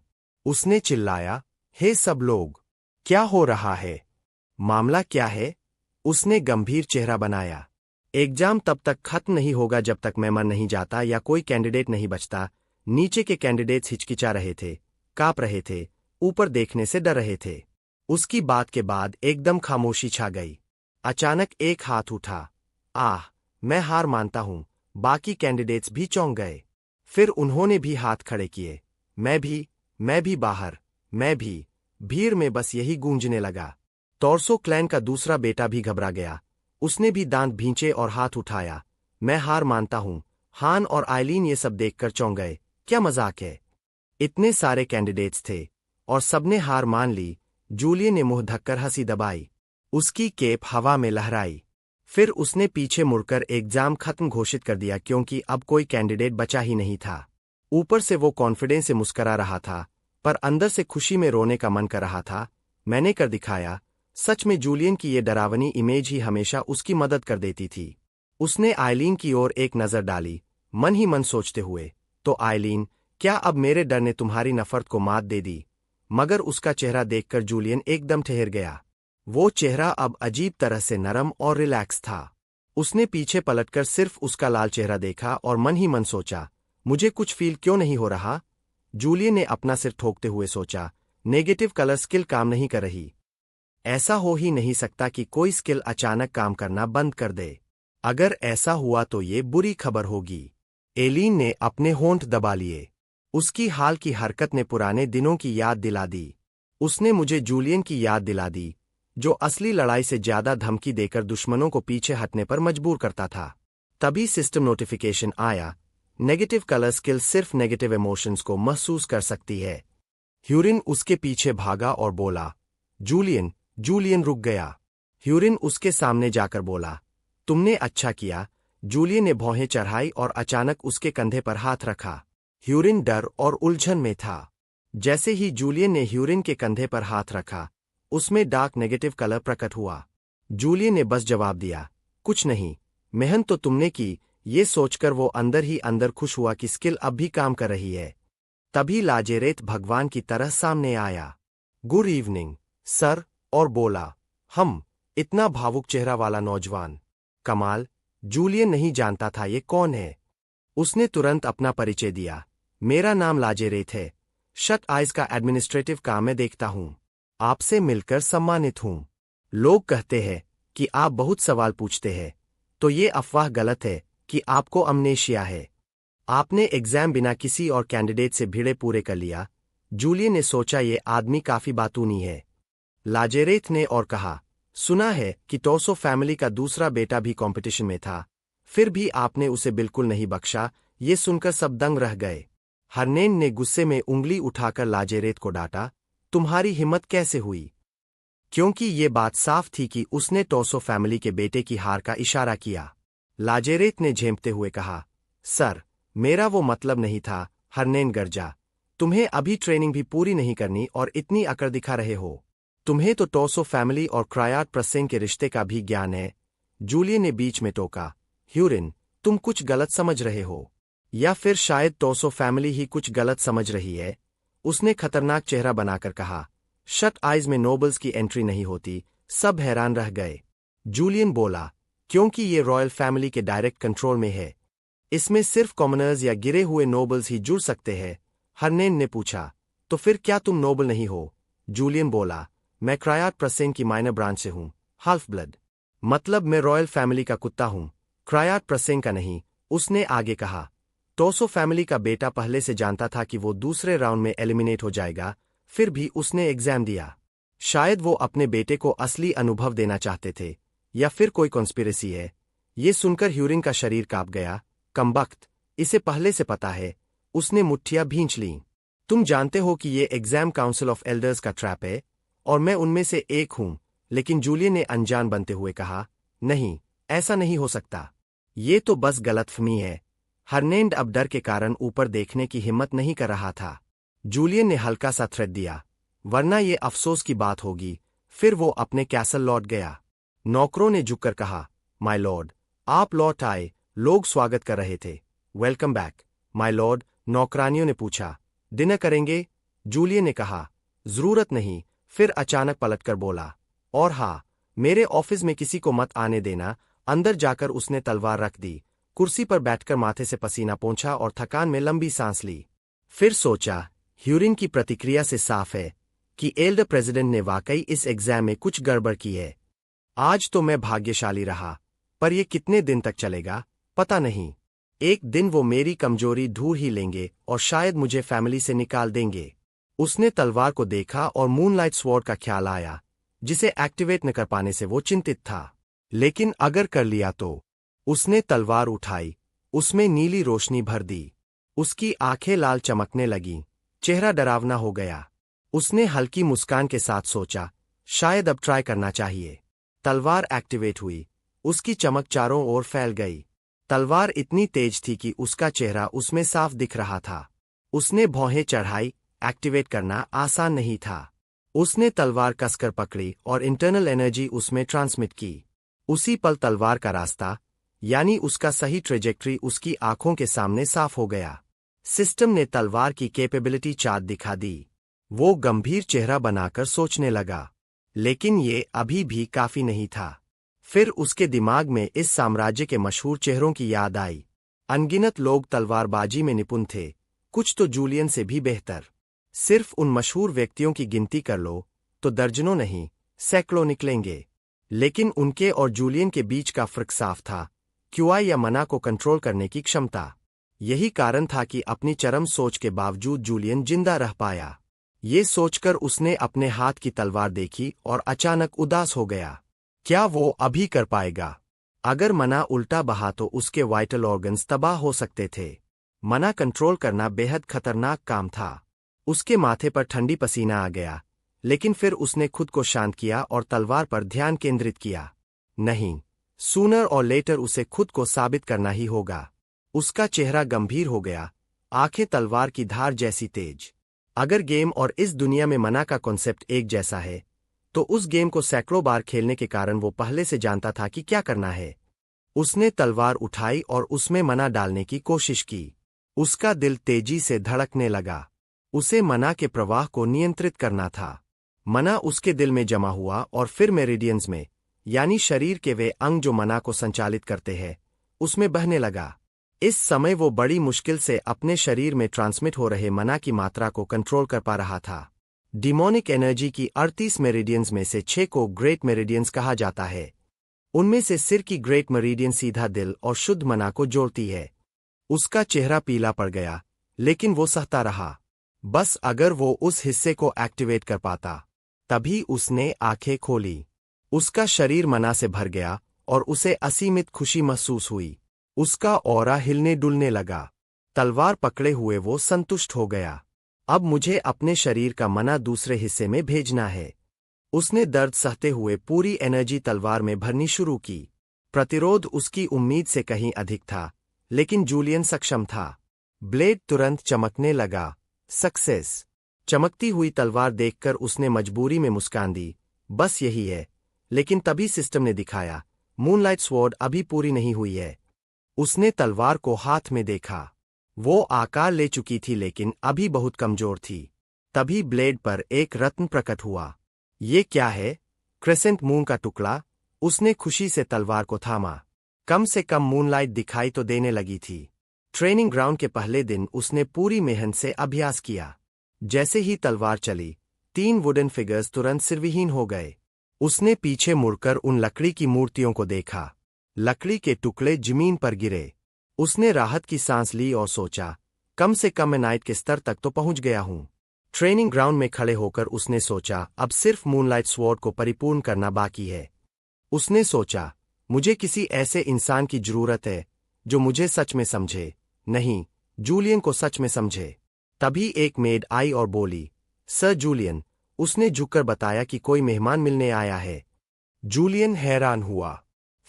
उसने चिल्लाया, हे सब लोग, क्या हो रहा है? मामला क्या है? उसने गंभीर चेहरा बनाया। एग्जाम तब तक खत्म नहीं होगा जब तक मैं मर नहीं जाता या कोई कैंडिडेट नहीं बचता। नीचे के कैंडिडेट्स हिचकिचा रहे थे, कांप रहे थे, ऊपर देखने से डर रहे थे। उसकी बात के बाद एकदम खामोशी छा गई। अचानक एक हाथ उठा। आह, मैं हार मानता हूं। बाकी कैंडिडेट्स भी चौंक गए। फिर उन्होंने भी हाथ खड़े किए। मैं भी बाहर, मैं भी। भीड़ में बस यही गूंजने लगा। टॉर्सो क्लैन का दूसरा बेटा भी घबरा गया। उसने भी दांत भींचे और हाथ उठाया। मैं हार मानता हूं। हान और आइलीन ये सब देखकर चौंक गए। क्या मजाक है? इतने सारे कैंडिडेट्स थे और सबने हार मान ली। जूलियन ने मुंह ढककर हंसी दबाई। उसकी केप हवा में लहराई। फिर उसने पीछे मुड़कर एग्जाम खत्म घोषित कर दिया क्योंकि अब कोई कैंडिडेट बचा ही नहीं था। ऊपर से वो कॉन्फिडेंस से मुस्करा रहा था, पर अंदर से खुशी में रोने का मन कर रहा था। मैंने कर दिखाया। सच में जूलियन की ये डरावनी इमेज ही हमेशा उसकी मदद कर देती थी। उसने आइलीन की ओर एक नजर डाली, मन ही मन सोचते हुए, तो आइलीन, क्या अब मेरे डर ने तुम्हारी नफरत को मात दे दी? मगर उसका चेहरा देखकर जूलियन एकदम ठहर गया। वो चेहरा अब अजीब तरह से नरम और रिलैक्स था। उसने पीछे पलटकर सिर्फ उसका लाल चेहरा देखा और मन ही मन सोचा, मुझे कुछ फील क्यों नहीं हो रहा? जूलियन ने अपना सिर ठोकते हुए सोचा, नेगेटिव कलर स्किल काम नहीं कर रही। ऐसा हो ही नहीं सकता कि कोई स्किल अचानक काम करना बंद कर दे। अगर ऐसा हुआ तो ये बुरी खबर होगी। एलीन ने अपने होंठ दबा लिए। उसकी हाल की हरकत ने पुराने दिनों की याद दिला दी। उसने मुझे जूलियन की याद दिला दी, जो असली लड़ाई से ज्यादा धमकी देकर दुश्मनों को पीछे हटने पर मजबूर करता था। तभी सिस्टम नोटिफिकेशन आया, नेगेटिव कलर स्किल सिर्फ नेगेटिव इमोशंस को महसूस कर सकती है। ह्यूरिन उसके पीछे भागा और बोला, जूलियन। जूलियन रुक गया। ह्यूरिन उसके सामने जाकर बोला, तुमने अच्छा किया। जूलियन ने भौहें चढ़ाई और अचानक उसके कंधे पर हाथ रखा। ह्यूरिन डर और उलझन में था। जैसे ही जूलियन ने ह्यूरिन के कंधे पर हाथ रखा, उसमें डार्क नेगेटिव कलर प्रकट हुआ। जूलियन ने बस जवाब दिया, कुछ नहीं, मेहनत तो तुमने की। ये सोचकर वो अंदर ही अंदर खुश हुआ कि स्किल अब भी काम कर रही है। तभी लाजेरेथ भगवान की तरह सामने आया। गुड इवनिंग, सर, और बोला, हम। इतना भावुक चेहरा वाला नौजवान। कमाल, जूलियन नहीं जानता था ये कौन है। उसने तुरंत अपना परिचय दिया, मेरा नाम लाजेरेथ है। शट आइज का एडमिनिस्ट्रेटिव काम में देखता हूं। आपसे मिलकर सम्मानित हूं। लोग कहते हैं कि आप बहुत सवाल पूछते हैं, तो ये अफवाह गलत है कि आपको अमनेशिया है। आपने एग्जाम बिना किसी और कैंडिडेट से भिड़े पूरे कर लिया। जूलियन ने सोचा ये आदमी काफी बातूनी है। लाजेरेथ ने और कहा, सुना है कि टोसो फैमिली का दूसरा बेटा भी कंपटीशन में था, फिर भी आपने उसे बिल्कुल नहीं बख्शा। ये सुनकर सब दंग रह गए। हरनेन ने गुस्से में उंगली उठाकर लाजेरेथ को डांटा, तुम्हारी हिम्मत कैसे हुई? क्योंकि ये बात साफ थी कि उसने टोसो फैमिली के बेटे की हार का इशारा किया। लाजेरेथ ने झेंपते हुए कहा, सर, मेरा वो मतलब नहीं था। हरनेन गरजा, तुम्हें अभी ट्रेनिंग भी पूरी नहीं करनी और इतनी अकड़ दिखा रहे हो। तुम्हें तो टोसो फैमिली और क्रायाट प्रसेन के रिश्ते का भी ज्ञान है। जूलियन ने बीच में टोका, ह्यूरिन, तुम कुछ गलत समझ रहे हो, या फिर शायद टोसो फैमिली ही कुछ गलत समझ रही है। उसने खतरनाक चेहरा बनाकर कहा, शट आइज में नोबल्स की एंट्री नहीं होती। सब हैरान रह गए। जूलियन बोला, क्योंकि ये रॉयल फैमिली के डायरेक्ट कंट्रोल में है। इसमें सिर्फ कॉमनर्स या गिरे हुए नोबल्स ही जुड़ सकते हैं। हरनेन ने पूछा, तो फिर क्या तुम नोबल नहीं हो? जूलियन बोला, मैं क्रायाट प्रसेन की माइनर ब्रांच से हूं, हाल्फ ब्लड। मतलब मैं रॉयल फैमिली का कुत्ता हूं, क्रायाट प्रसेन का नहीं। उसने आगे कहा, टोसो फैमिली का बेटा पहले से जानता था कि वो दूसरे राउंड में एलिमिनेट हो जाएगा, फिर भी उसने एग्जाम दिया। शायद वो अपने बेटे को असली अनुभव देना चाहते थे, या फिर कोई कॉन्स्पिरेसी है। ये सुनकर ह्यूरिन का शरीर कांप गया। कमबख्त, इसे पहले से पता है। उसने मुट्ठियां भींच लीं। तुम जानते हो कि ये एग्जाम काउंसिल ऑफ एल्डर्स का ट्रैप है, और मैं उनमें से एक हूं। लेकिन जूलियन ने अनजान बनते हुए कहा, नहीं, ऐसा नहीं हो सकता। ये तो बस गलतफहमी है। हरनेन अब डर के कारण ऊपर देखने की हिम्मत नहीं कर रहा था। जूलियन ने हल्का सा थ्रेट दिया, वरना ये अफसोस की बात होगी। फिर वो अपने कैसल लौट गया। नौकरों ने झुककर कहा, माय लॉर्ड, आप लौट आए। लोग स्वागत कर रहे थे। Welcome back, my lord. नौकरानियों ने पूछा, डिनर करेंगे? जूलियन ने कहा, जरूरत नहीं। फिर अचानक पलटकर बोला, और हाँ, मेरे ऑफिस में किसी को मत आने देना। अंदर जाकर उसने तलवार रख दी, कुर्सी पर बैठकर माथे से पसीना पोंछा और थकान में लंबी सांस ली। फिर सोचा, ह्यूरिन की प्रतिक्रिया से साफ है कि एल्डर प्रेसिडेंट ने वाकई इस एग्जाम में कुछ गड़बड़ की है। आज तो मैं भाग्यशाली रहा, पर यह कितने दिन तक चलेगा पता नहीं। एक दिन वो मेरी कमजोरी ढूंढ ही लेंगे और शायद मुझे फैमिली से निकाल देंगे। उसने तलवार को देखा और मूनलाइट स्वॉर्ड का ख्याल आया, जिसे एक्टिवेट न कर पाने से वो चिंतित था। लेकिन अगर कर लिया तो? उसने तलवार उठाई, उसमें नीली रोशनी भर दी। उसकी आंखें लाल चमकने लगीं, चेहरा डरावना हो गया। उसने हल्की मुस्कान के साथ सोचा, शायद अब ट्राई करना चाहिए। तलवार एक्टिवेट हुई, उसकी चमक चारों ओर फैल गई। तलवार इतनी तेज थी कि उसका चेहरा उसमें साफ दिख रहा था। उसने भौहें चढ़ाई। एक्टिवेट करना आसान नहीं था। उसने तलवार कसकर पकड़ी और इंटरनल एनर्जी उसमें ट्रांसमिट की। उसी पल तलवार का रास्ता, यानी उसका सही ट्रेजेक्ट्री उसकी आंखों के सामने साफ हो गया। सिस्टम ने तलवार की कैपेबिलिटी चार्ट दिखा दी। वो गंभीर चेहरा बनाकर सोचने लगा, लेकिन ये अभी भी काफी नहीं था। फिर उसके दिमाग में इस साम्राज्य के मशहूर चेहरों की याद आई। अनगिनत लोग तलवारबाजी में निपुण थे, कुछ तो जूलियन से भी बेहतर। सिर्फ उन मशहूर व्यक्तियों की गिनती कर लो तो दर्जनों नहीं, सैकड़ों निकलेंगे। लेकिन उनके और जूलियन के बीच का फर्क साफ था, क्यूआई या मना को कंट्रोल करने की क्षमता। यही कारण था कि अपनी चरम सोच के बावजूद जूलियन जिंदा रह पाया। ये सोचकर उसने अपने हाथ की तलवार देखी और अचानक उदास हो गया। क्या वो अभी कर पाएगा? अगर मना उल्टा बहा तो उसके वाइटल ऑर्गन्स तबाह हो सकते थे। मना कंट्रोल करना बेहद खतरनाक काम था। उसके माथे पर ठंडी पसीना आ गया, लेकिन फिर उसने खुद को शांत किया और तलवार पर ध्यान केंद्रित किया। नहीं, सूनर और लेटर उसे खुद को साबित करना ही होगा। उसका चेहरा गंभीर हो गया, आंखें तलवार की धार जैसी तेज। अगर गेम और इस दुनिया में मना का कॉन्सेप्ट एक जैसा है, तो उस गेम को सैकड़ों बार खेलने के कारण वो पहले से जानता था कि क्या करना है। उसने तलवार उठाई और उसमें मना डालने की कोशिश की। उसका दिल तेजी से धड़कने लगा। उसे मना के प्रवाह को नियंत्रित करना था। मना उसके दिल में जमा हुआ और फिर मेरिडियंस में, यानी शरीर के वे अंग जो मना को संचालित करते हैं, उसमें बहने लगा। इस समय वो बड़ी मुश्किल से अपने शरीर में ट्रांसमिट हो रहे मना की मात्रा को कंट्रोल कर पा रहा था। डिमोनिक एनर्जी की 38 मेरिडियंस में से 6 को ग्रेट मेरिडियंस कहा जाता है। उनमें से सिर की ग्रेट मेरिडियन सीधा दिल और शुद्ध मना को जोड़ती है। उसका चेहरा पीला पड़ गया, लेकिन वो सहता रहा। बस अगर वो उस हिस्से को एक्टिवेट कर पाता। तभी उसने आंखें खोली। उसका शरीर मना से भर गया और उसे असीमित खुशी महसूस हुई। उसका ऑरा हिलने डुलने लगा। तलवार पकड़े हुए वो संतुष्ट हो गया। अब मुझे अपने शरीर का मना दूसरे हिस्से में भेजना है। उसने दर्द सहते हुए पूरी एनर्जी तलवार में भरनी शुरू की। प्रतिरोध उसकी उम्मीद से कहीं अधिक था, लेकिन जूलियन सक्षम था। ब्लेड तुरंत चमकने लगा। सक्सेस। चमकती हुई तलवार देखकर उसने मजबूरी में मुस्कान दी। बस यही है। लेकिन तभी सिस्टम ने दिखाया, मूनलाइट स्वॉर्ड अभी पूरी नहीं हुई है। उसने तलवार को हाथ में देखा। वो आकार ले चुकी थी, लेकिन अभी बहुत कमजोर थी। तभी ब्लेड पर एक रत्न प्रकट हुआ। ये क्या है? क्रेसेंट मून का टुकड़ा। उसने खुशी से तलवार को थामा। कम से कम मूनलाइट दिखाई तो देने लगी थी। ट्रेनिंग ग्राउंड के पहले दिन उसने पूरी मेहनत से अभ्यास किया। जैसे ही तलवार चली, 3 वुडन फिगर्स तुरंत सिरविहीन हो गए। उसने पीछे मुड़कर उन लकड़ी की मूर्तियों को देखा। लकड़ी के टुकड़े जमीन पर गिरे। उसने राहत की सांस ली और सोचा, कम से कम मैं नाइट के स्तर तक तो पहुंच गया हूं। ट्रेनिंग ग्राउंड में खड़े होकर उसने सोचा, अब सिर्फ मूनलाइट स्वॉर्ड को परिपूर्ण करना बाकी है। उसने सोचा, मुझे किसी ऐसे इंसान की जरूरत है जो मुझे सच में समझे, नहीं, जूलियन को सच में समझे। तभी एक मेड आई और बोली, सर जूलियन। उसने झुककर बताया कि कोई मेहमान मिलने आया है। जूलियन हैरान हुआ।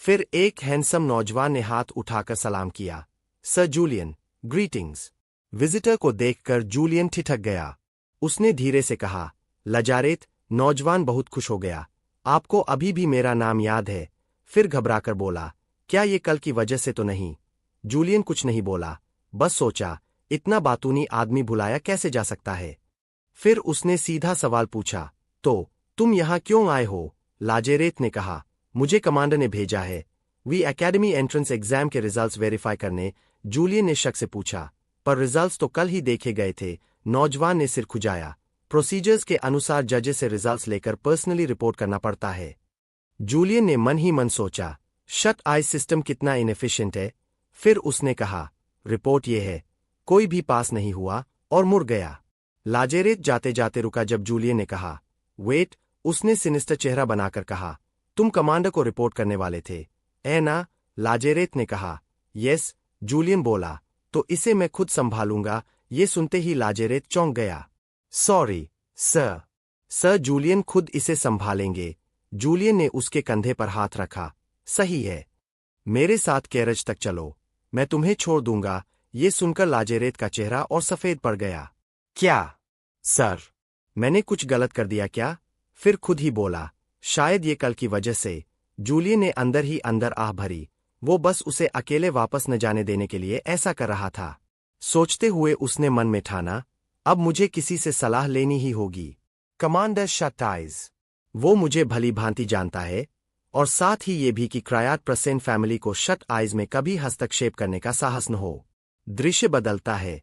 फिर एक हैंडसम नौजवान ने हाथ उठाकर सलाम किया। Sir Julian, greetings. विजिटर को देखकर जूलियन ठिठक गया। उसने धीरे से कहा, लजारेत। नौजवान बहुत खुश हो गया। आपको अभी भी मेरा नाम याद है? फिर घबराकर बोला, क्या ये कल की वजह से तो नहीं? जूलियन कुछ नहीं बोला, बस सोचा, इतना बातूनी आदमी भुलाया कैसे जा सकता है। फिर उसने सीधा सवाल पूछा, तो तुम यहां क्यों आए हो? लाजेरेत ने कहा, मुझे कमांडर ने भेजा है, वी एकेडमी एंट्रेंस एग्जाम के रिजल्ट्स वेरीफाई करने। जूलियन ने शक से पूछा, पर रिजल्ट्स तो कल ही देखे गए थे। नौजवान ने सिर खुजाया। प्रोसीजर्स के अनुसार जजेस से रिजल्ट्स लेकर पर्सनली रिपोर्ट करना पड़ता है। जूलियन ने मन ही मन सोचा, शट आई सिस्टम कितना इनएफिशिएंट है। फिर उसने कहा, रिपोर्ट ये है, कोई भी पास नहीं हुआ, और मुड़ गया। लाजेरेत जाते जाते रुका जब जूलियन ने कहा, वेट। उसने सिनिस्टर चेहरा बनाकर कहा, तुम कमांडर को रिपोर्ट करने वाले थे, ऐ ना? लाजेरेत ने कहा, यस। जूलियन बोला, तो इसे मैं खुद संभालूंगा। ये सुनते ही लाजेरेत चौंक गया। Sorry sir. सर जूलियन खुद इसे संभालेंगे। जूलियन ने उसके कंधे पर हाथ रखा। सही है, मेरे साथ कैरेज तक चलो, मैं तुम्हें छोड़ दूंगा। ये सुनकर लाजेरेत का चेहरा और सफेद पड़ गया। क्या? सर, मैंने कुछ गलत कर दिया क्या? फिर खुद ही बोला, शायद ये कल की वजह से। जूलियन ने अंदर ही अंदर आह भरी। वो बस उसे अकेले वापस न जाने देने के लिए ऐसा कर रहा था। सोचते हुए उसने मन में ठाना, अब मुझे किसी से सलाह लेनी ही होगी। Commander shut eyes. वो मुझे भली भांति जानता है। और साथ ही ये भी कि क्रायात प्रसेन फैमिली को शट आइज में कभी हस्तक्षेप करने का साहस न हो। दृश्य बदलता है।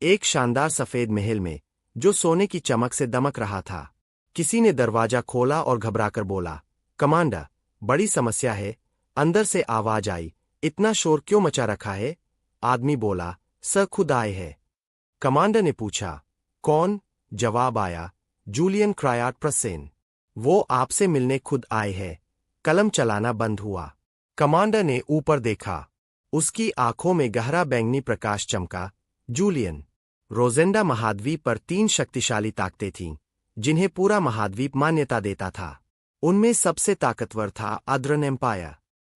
एक शानदार सफेद महल में, जो सोने की चमक से दमक रहा था। किसी ने दरवाजा खोला और घबराकर बोला, कमांडर, बड़ी समस्या है। अंदर से आवाज आई, इतना शोर क्यों मचा रखा है? आदमी बोला, सर खुद आए हैं। कमांडर ने पूछा, कौन? जवाब आया, जूलियन क्रायाट प्रसेन। वो आपसे मिलने खुद आए हैं। कलम चलाना बंद हुआ। कमांडर ने ऊपर देखा। उसकी आंखों में गहरा बैंगनी प्रकाश चमका। जूलियन। रोजेंडा महाद्वीप पर 3 शक्तिशाली ताकतें थीं, जिन्हें पूरा महाद्वीप मान्यता देता था। उनमें सबसे ताकतवर था अद्रन एम्पायर।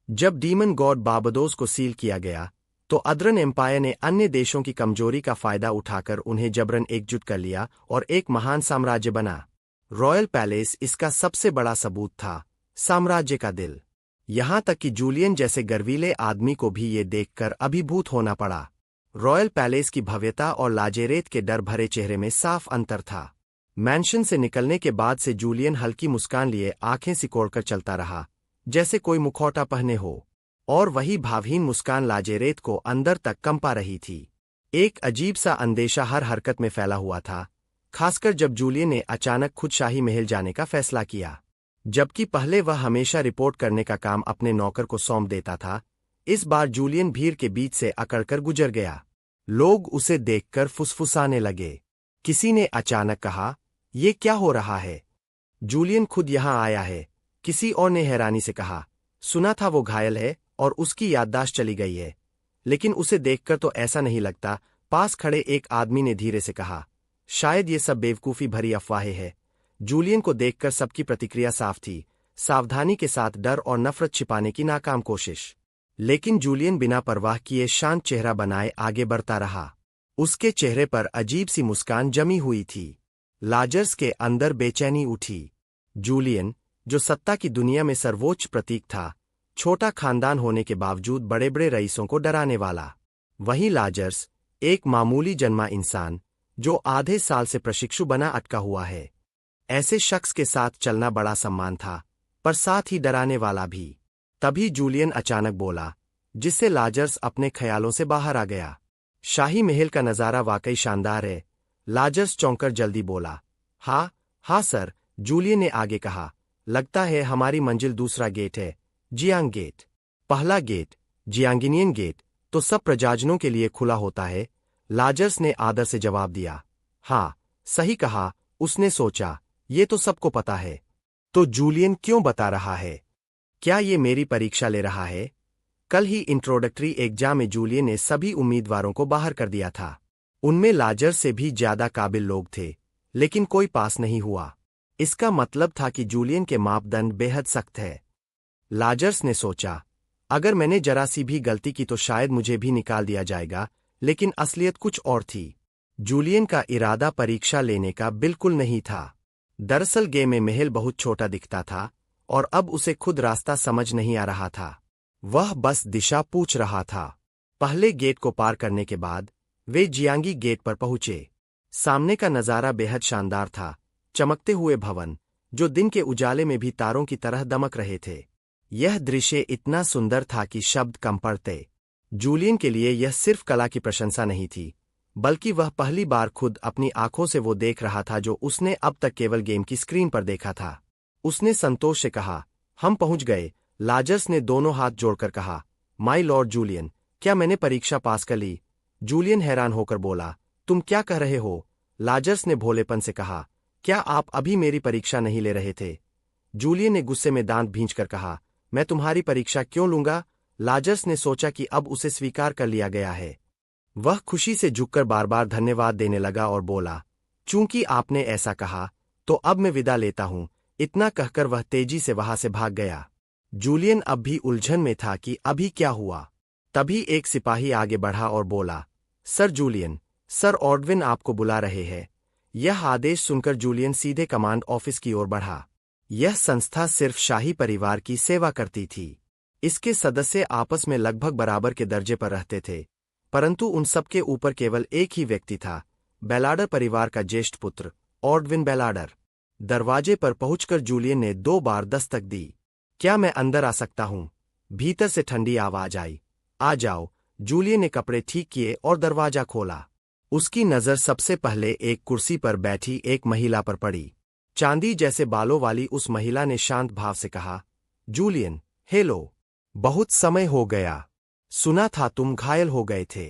जब डीमन गॉड बारबाडोस को सील किया गया, तो अद्रन एम्पायर ने अन्य देशों की कमजोरी का फायदा उठाकर उन्हें जबरन एकजुट कर लिया और एक महान साम्राज्य बना। रॉयल पैलेस इसका सबसे बड़ा सबूत था, साम्राज्य का दिल। यहां तक कि जूलियन जैसे गर्वीले आदमी को भी ये देखकर अभिभूत होना पड़ा। रॉयल पैलेस की भव्यता और लाजेरेत के डर भरे चेहरे में साफ अंतर था। मैंशन से निकलने के बाद से जूलियन हल्की मुस्कान लिए आंखें सिकोड़कर चलता रहा, जैसे कोई मुखौटा पहने हो, और वही भावहीन मुस्कान लाजेरेत को अंदर तक कंपा रही थी। एक अजीब सा अंदेशा हर हरकत में फैला हुआ था, खासकर जब जूलियन ने अचानक खुद शाही महल जाने का फैसला किया। जबकि पहले वह हमेशा रिपोर्ट करने का काम अपने नौकर को सौंप देता था, इस बार जूलियन भीड़ के बीच से अकड़कर गुजर गया। लोग उसे देखकर फुसफुसाने लगे। किसी ने अचानक कहा, ये क्या हो रहा है? जूलियन खुद यहां आया है। किसी और ने हैरानी से कहा, सुना था वो घायल है और उसकी याददाश्त चली गई है, लेकिन उसे देखकर तो ऐसा नहीं लगता। पास खड़े एक आदमी ने धीरे से कहा, शायद ये सब बेवकूफी भरी अफवाहें हैं। जूलियन को देखकर सबकी प्रतिक्रिया साफ थी, सावधानी के साथ डर और नफरत छिपाने की नाकाम कोशिश। लेकिन जूलियन बिना परवाह किए शांत चेहरा बनाए आगे बढ़ता रहा। उसके चेहरे पर अजीब सी मुस्कान जमी हुई थी। लाजर्स के अंदर बेचैनी उठी। जूलियन, जो सत्ता की दुनिया में सर्वोच्च प्रतीक था, छोटा खानदान होने के बावजूद बड़े बड़े रईसों को डराने वाला। वहीं लाजर्स, एक मामूली जन्मा इंसान, जो आधे साल से प्रशिक्षु बना अटका हुआ है। ऐसे शख्स के साथ चलना बड़ा सम्मान था, पर साथ ही डराने वाला भी। तभी जूलियन अचानक बोला, जिससे लाजर्स अपने ख्यालों से बाहर आ गया, शाही महल का नज़ारा वाकई शानदार है। लाजर्स चौंकर जल्दी बोला, हाँ सर। जूलियन ने आगे कहा, लगता है हमारी मंजिल दूसरा गेट है, जियांग गेट। पहला गेट, जियांगिनियन गेट, तो सब प्रजाजनों के लिए खुला होता है। लाजर्स ने आदर से जवाब दिया। हाँ, सही कहा। उसने सोचा, ये तो सबको पता है। तो जूलियन क्यों बता रहा है? क्या ये मेरी परीक्षा ले रहा है? कल ही इंट्रोडक्टरी एग्जाम में जूलियन ने सभी उम्मीदवारों को बाहर कर दिया था। उनमें लाजर से भी ज्यादा काबिल लोग थे, लेकिन कोई पास नहीं हुआ। इसका मतलब था कि जूलियन के मापदंड बेहद सख्त है। लाजर्स ने सोचा, अगर मैंने जरा सी भी गलती की तो शायद मुझे भी निकाल दिया जाएगा, लेकिन असलियत कुछ और थी। जूलियन का इरादा परीक्षा लेने का बिल्कुल नहीं था। दरअसल गेम में महल बहुत छोटा दिखता था और अब उसे खुद रास्ता समझ नहीं आ रहा था। वह बस दिशा पूछ रहा था। पहले गेट को पार करने के बाद वे जियांगी गेट पर पहुंचे। सामने का नजारा बेहद शानदार था। चमकते हुए भवन, जो दिन के उजाले में भी तारों की तरह दमक रहे थे। यह दृश्य इतना सुंदर था कि शब्द कम पड़ते। जूलियन के लिए यह सिर्फ कला की प्रशंसा नहीं थी, बल्कि वह पहली बार खुद अपनी आंखों से वो देख रहा था जो उसने अब तक केवल गेम की स्क्रीन पर देखा था। उसने संतोष से कहा, हम पहुंच गए। लाजर्स ने दोनों हाथ जोड़कर कहा, माय लॉर्ड जूलियन, क्या मैंने परीक्षा पास कर ली? जूलियन हैरान होकर बोला, तुम क्या कह रहे हो? लाजर्स ने भोलेपन से कहा, क्या आप अभी मेरी परीक्षा नहीं ले रहे थे? जूलियन ने गुस्से में दांत भींचकर कहा, मैं तुम्हारी परीक्षा क्यों लूंगा? लाजर्स ने सोचा कि अब उसे स्वीकार कर लिया गया है। वह खुशी से झुककर बार बार धन्यवाद देने लगा और बोला, चूंकि आपने ऐसा कहा, तो अब मैं विदा लेता हूं। इतना कहकर वह तेजी से वहां से भाग गया। जूलियन अब भी उलझन में था कि अभी क्या हुआ। तभी एक सिपाही आगे बढ़ा और बोला, सर जूलियन, सर ऑर्डविन आपको बुला रहे हैं। यह आदेश सुनकर जूलियन सीधे कमांड ऑफिस की ओर बढ़ा। यह संस्था सिर्फ शाही परिवार की सेवा करती थी। इसके सदस्य आपस में लगभग बराबर के दर्जे पर रहते थे, परंतु उन सबके ऊपर केवल एक ही व्यक्ति था, बेलाडर परिवार का ज्येष्ठ पुत्र ऑर्डविन बेलाडर। दरवाजे पर पहुंचकर जूलियन ने 2 बार दस्तक दी। क्या मैं अंदर आ सकता हूं? भीतर से ठंडी आवाज आई। आ जाओ। जूलियन ने कपड़े ठीक किए और दरवाजा खोला। उसकी नजर सबसे पहले एक कुर्सी पर बैठी एक महिला पर पड़ी। चांदी जैसे बालों वाली उस महिला ने शांत भाव से कहा, जूलियन, हेलो। बहुत समय हो गया। सुना था तुम घायल हो गए थे।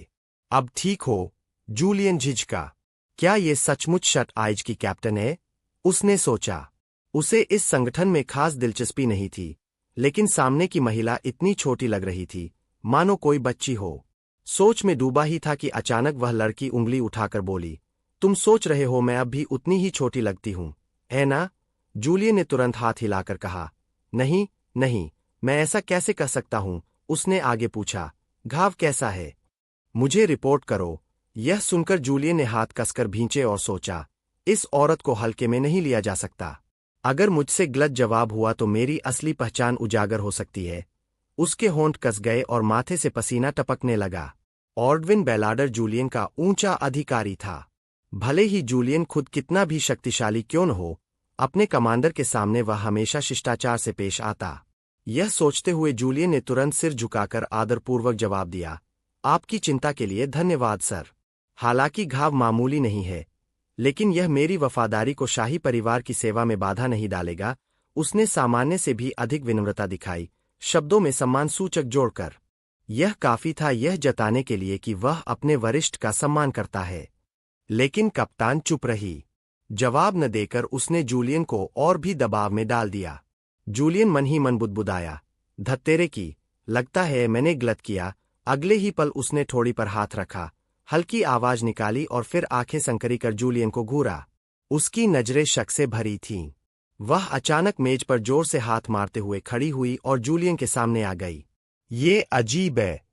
अब ठीक हो? जूलियन झिझका। क्या ये सचमुच शट आइज की कैप्टन है? उसने सोचा। उसे इस संगठन में खास दिलचस्पी नहीं थी, लेकिन सामने की महिला इतनी छोटी लग रही थी, मानो कोई बच्ची हो। सोच में डूबा ही था कि अचानक वह लड़की उंगली उठाकर बोली, तुम सोच रहे हो मैं अब भी उतनी ही छोटी लगती हूं, है ना? जूलियन ने तुरंत हाथ हिलाकर कहा, नहीं, नहीं, मैं ऐसा कैसे कह सकता हूं? उसने आगे पूछा, घाव कैसा है? मुझे रिपोर्ट करो। यह सुनकर जूलियन ने हाथ कसकर भींचे और सोचा, इस औरत को हल्के में नहीं लिया जा सकता। अगर मुझसे गलत जवाब हुआ तो मेरी असली पहचान उजागर हो सकती है। उसके होंठ कस गए और माथे से पसीना टपकने लगा। ऑर्डविन बेलाडर जूलियन का ऊंचा अधिकारी था। भले ही जूलियन खुद कितना भी शक्तिशाली क्यों न हो, अपने कमांडर के सामने वह हमेशा शिष्टाचार से पेश आता। यह सोचते हुए जूलियन ने तुरंत सिर झुकाकर आदरपूर्वक जवाब दिया, आपकी चिंता के लिए धन्यवाद सर। हालांकि घाव मामूली नहीं है, लेकिन यह मेरी वफादारी को शाही परिवार की सेवा में बाधा नहीं डालेगा। उसने सामान्य से भी अधिक विनम्रता दिखाई, शब्दों में सम्मान सूचक जोड़कर। यह काफी था यह जताने के लिए कि वह अपने वरिष्ठ का सम्मान करता है। लेकिन कप्तान चुप रही। जवाब न देकर उसने जूलियन को और भी दबाव में डाल दिया। जूलियन मन ही मन बुदबुदाया, धत्तेरे की, लगता है मैंने गलत किया। अगले ही पल उसने ठोड़ी पर हाथ रखा, हल्की आवाज निकाली और फिर आंखें संकरी कर जूलियन को घूरा। उसकी नजरें शक से भरी थीं। वह अचानक मेज पर जोर से हाथ मारते हुए खड़ी हुई और जूलियन के सामने आ गई। ये अजीब है।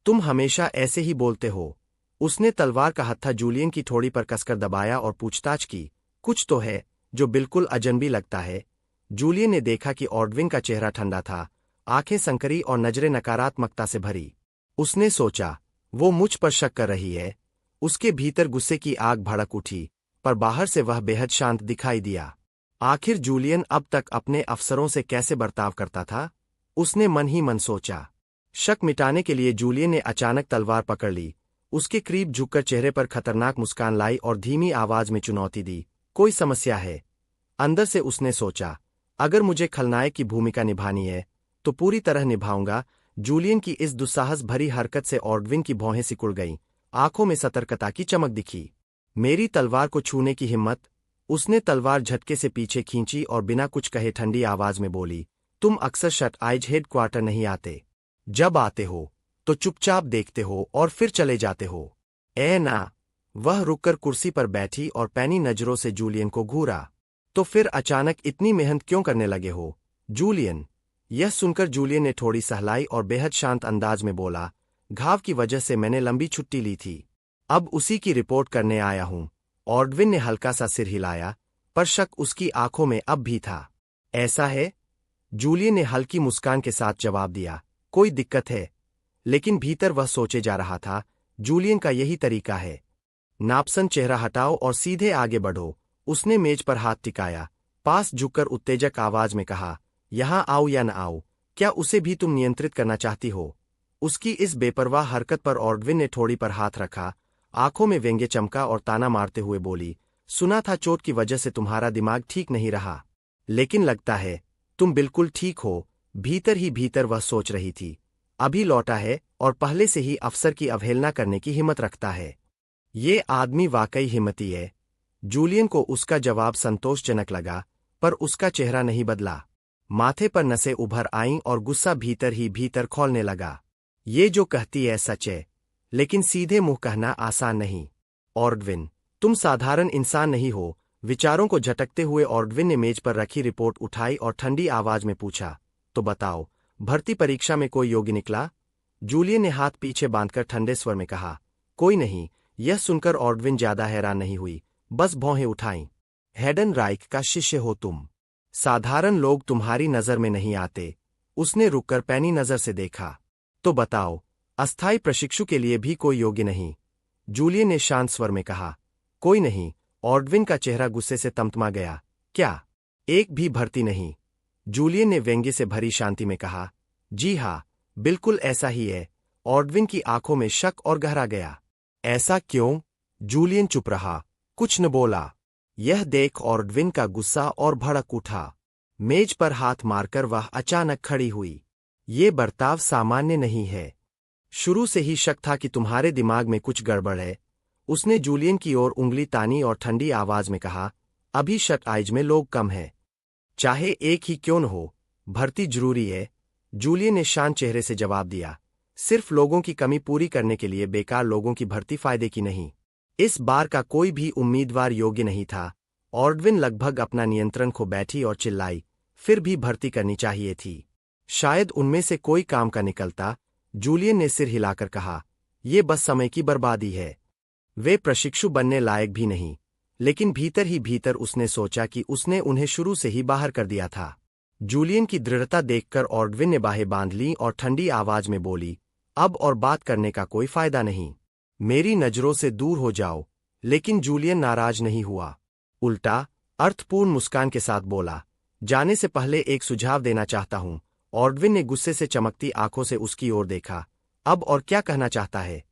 तुम हमेशा ऐसे ही बोलते हो। उसने तलवार का हत्था जूलियन की ठोड़ी पर कसकर दबाया और पूछताछ की, कुछ तो है जो बिल्कुल अजनबी लगता है। जूलियन ने देखा कि ऑर्डविन का चेहरा ठंडा था, आंखें संकरी और नजरें नकारात्मकता से भरी। उसने सोचा, वो मुझ पर शक कर रही है। उसके भीतर गुस्से की आग भड़क उठी, पर बाहर से वह बेहद शांत दिखाई दिया। आखिर जूलियन अब तक अपने अफसरों से कैसे बर्ताव करता था? उसने मन ही मन सोचा। शक मिटाने के लिए जूलियन ने अचानक तलवार पकड़ ली, उसके करीब झुककर चेहरे पर खतरनाक मुस्कान लाई और धीमी आवाज में चुनौती दी, कोई समस्या है? अंदर से उसने सोचा, अगर मुझे खलनायक की भूमिका निभानी है तो पूरी तरह निभाऊंगा। जूलियन की इस दुस्साहस भरी हरकत से ऑर्डविन की भौहें सिकुड़ गईं, आंखों में सतर्कता की चमक दिखी। मेरी तलवार को छूने की हिम्मत? उसने तलवार झटके से पीछे खींची और बिना कुछ कहे ठंडी आवाज में बोली, तुम अक्सर शट आइज हेडक्वार्टर नहीं आते। जब आते हो तो चुपचाप देखते हो और फिर चले जाते हो। ए ना। वह रुककर कुर्सी पर बैठी और पैनी नजरों से जूलियन को घूरा। तो फिर अचानक इतनी मेहनत क्यों करने लगे हो, जूलियन? यह सुनकर जूलियन ने थोड़ी सहलाई और बेहद शांत अंदाज में बोला, घाव की वजह से मैंने लंबी छुट्टी ली थी, अब उसी की रिपोर्ट करने आया हूं। ऑर्डविन ने हल्का सा सिर हिलाया, पर शक उसकी आंखों में अब भी था। ऐसा है? जूलियन ने हल्की मुस्कान के साथ जवाब दिया, कोई दिक्कत है? लेकिन भीतर वह सोचे जा रहा था, जूलियन का यही तरीका है। नापसंद चेहरा हटाओ और सीधे आगे बढ़ो। उसने मेज पर हाथ टिकाया, पास झुककर उत्तेजक आवाज में कहा, यहां आओ या न आओ, क्या उसे भी तुम नियंत्रित करना चाहती हो? उसकी इस बेपरवाह हरकत पर ऑर्डविन ने ठोड़ी पर हाथ रखा, आंखों में व्यंग्य चमका और ताना मारते हुए बोली, सुना था चोट की वजह से तुम्हारा दिमाग ठीक नहीं रहा, लेकिन लगता है तुम बिल्कुल ठीक हो। भीतर ही भीतर वह सोच रही थी, अभी लौटा है और पहले से ही अफसर की अवहेलना करने की हिम्मत रखता है। ये आदमी वाकई हिम्मती है। जूलियन को उसका जवाब संतोषजनक लगा, पर उसका चेहरा नहीं बदला। माथे पर नसें उभर आईं और गुस्सा भीतर ही भीतर खौलने लगा। ये जो कहती है सच है, लेकिन सीधे मुंह कहना आसान नहीं। ऑर्डविन, तुम साधारण इंसान नहीं हो। विचारों को झटकते हुए ऑर्डविन ने मेज पर रखी रिपोर्ट उठाई और ठंडी आवाज में पूछा, तो बताओ, भर्ती परीक्षा में कोई योग्य निकला? जूलियन ने हाथ पीछे बांधकर ठंडे स्वर में कहा, कोई नहीं। यह सुनकर ऑर्डविन ज्यादा हैरान नहीं हुई, बस भौहें उठाईं। हेडन राइक का शिष्य हो तुम। साधारण लोग तुम्हारी नजर में नहीं आते। उसने रुककर पैनी नजर से देखा। तो बताओ, अस्थायी प्रशिक्षु के लिए भी कोई योग्य नहीं? जूलियन ने शांत स्वर में कहा, कोई नहीं। ऑर्डविन का चेहरा गुस्से से तमतमा गया, क्या? एक भी भर्ती नहीं? जूलियन ने व्यंग्य से भरी शांति में कहा। जी हाँ, बिल्कुल ऐसा ही है। ऑर्डविन की आंखों में शक और गहरा गया। ऐसा क्यों? जूलियन चुप रहा, कुछ न बोला। यह देख ऑर्डविन का गुस्सा और भड़क उठा। मेज पर हाथ मारकर वह अचानक खड़ी हुई। ये बर्ताव सामान्य नहीं है। शुरू से ही शक था कि तुम्हारे दिमाग में कुछ गड़बड़ है। उसने जूलियन की ओर उंगली तानी और ठंडी आवाज में कहा, अभी शट आइज में लोग कम हैं। चाहे एक ही क्यों न हो, भर्ती जरूरी है। जूलियन ने शांत चेहरे से जवाब दिया, सिर्फ लोगों की कमी पूरी करने के लिए बेकार लोगों की भर्ती फायदे की नहीं। इस बार का कोई भी उम्मीदवार योग्य नहीं था। ऑर्डविन लगभग अपना नियंत्रण खो बैठी और चिल्लाई, फिर भी भर्ती करनी चाहिए थी। शायद उनमें से कोई काम का निकलता। जूलियन ने सिर हिलाकर कहा, यह बस समय की बर्बादी है। वे प्रशिक्षु बनने लायक भी नहीं। लेकिन भीतर ही भीतर उसने सोचा कि उसने उन्हें शुरू से ही बाहर कर दिया था। जूलियन की दृढ़ता देखकर ऑर्डविन ने बाहें बांध लीं और ठंडी आवाज में बोली, अब और बात करने का कोई फायदा नहीं। मेरी नजरों से दूर हो जाओ। लेकिन जूलियन नाराज नहीं हुआ। उल्टा अर्थपूर्ण मुस्कान के साथ बोला, जाने से पहले एक सुझाव देना चाहता हूं। ऑर्डविन ने गुस्से से चमकती आंखों से उसकी ओर देखा। अब और क्या कहना चाहता है?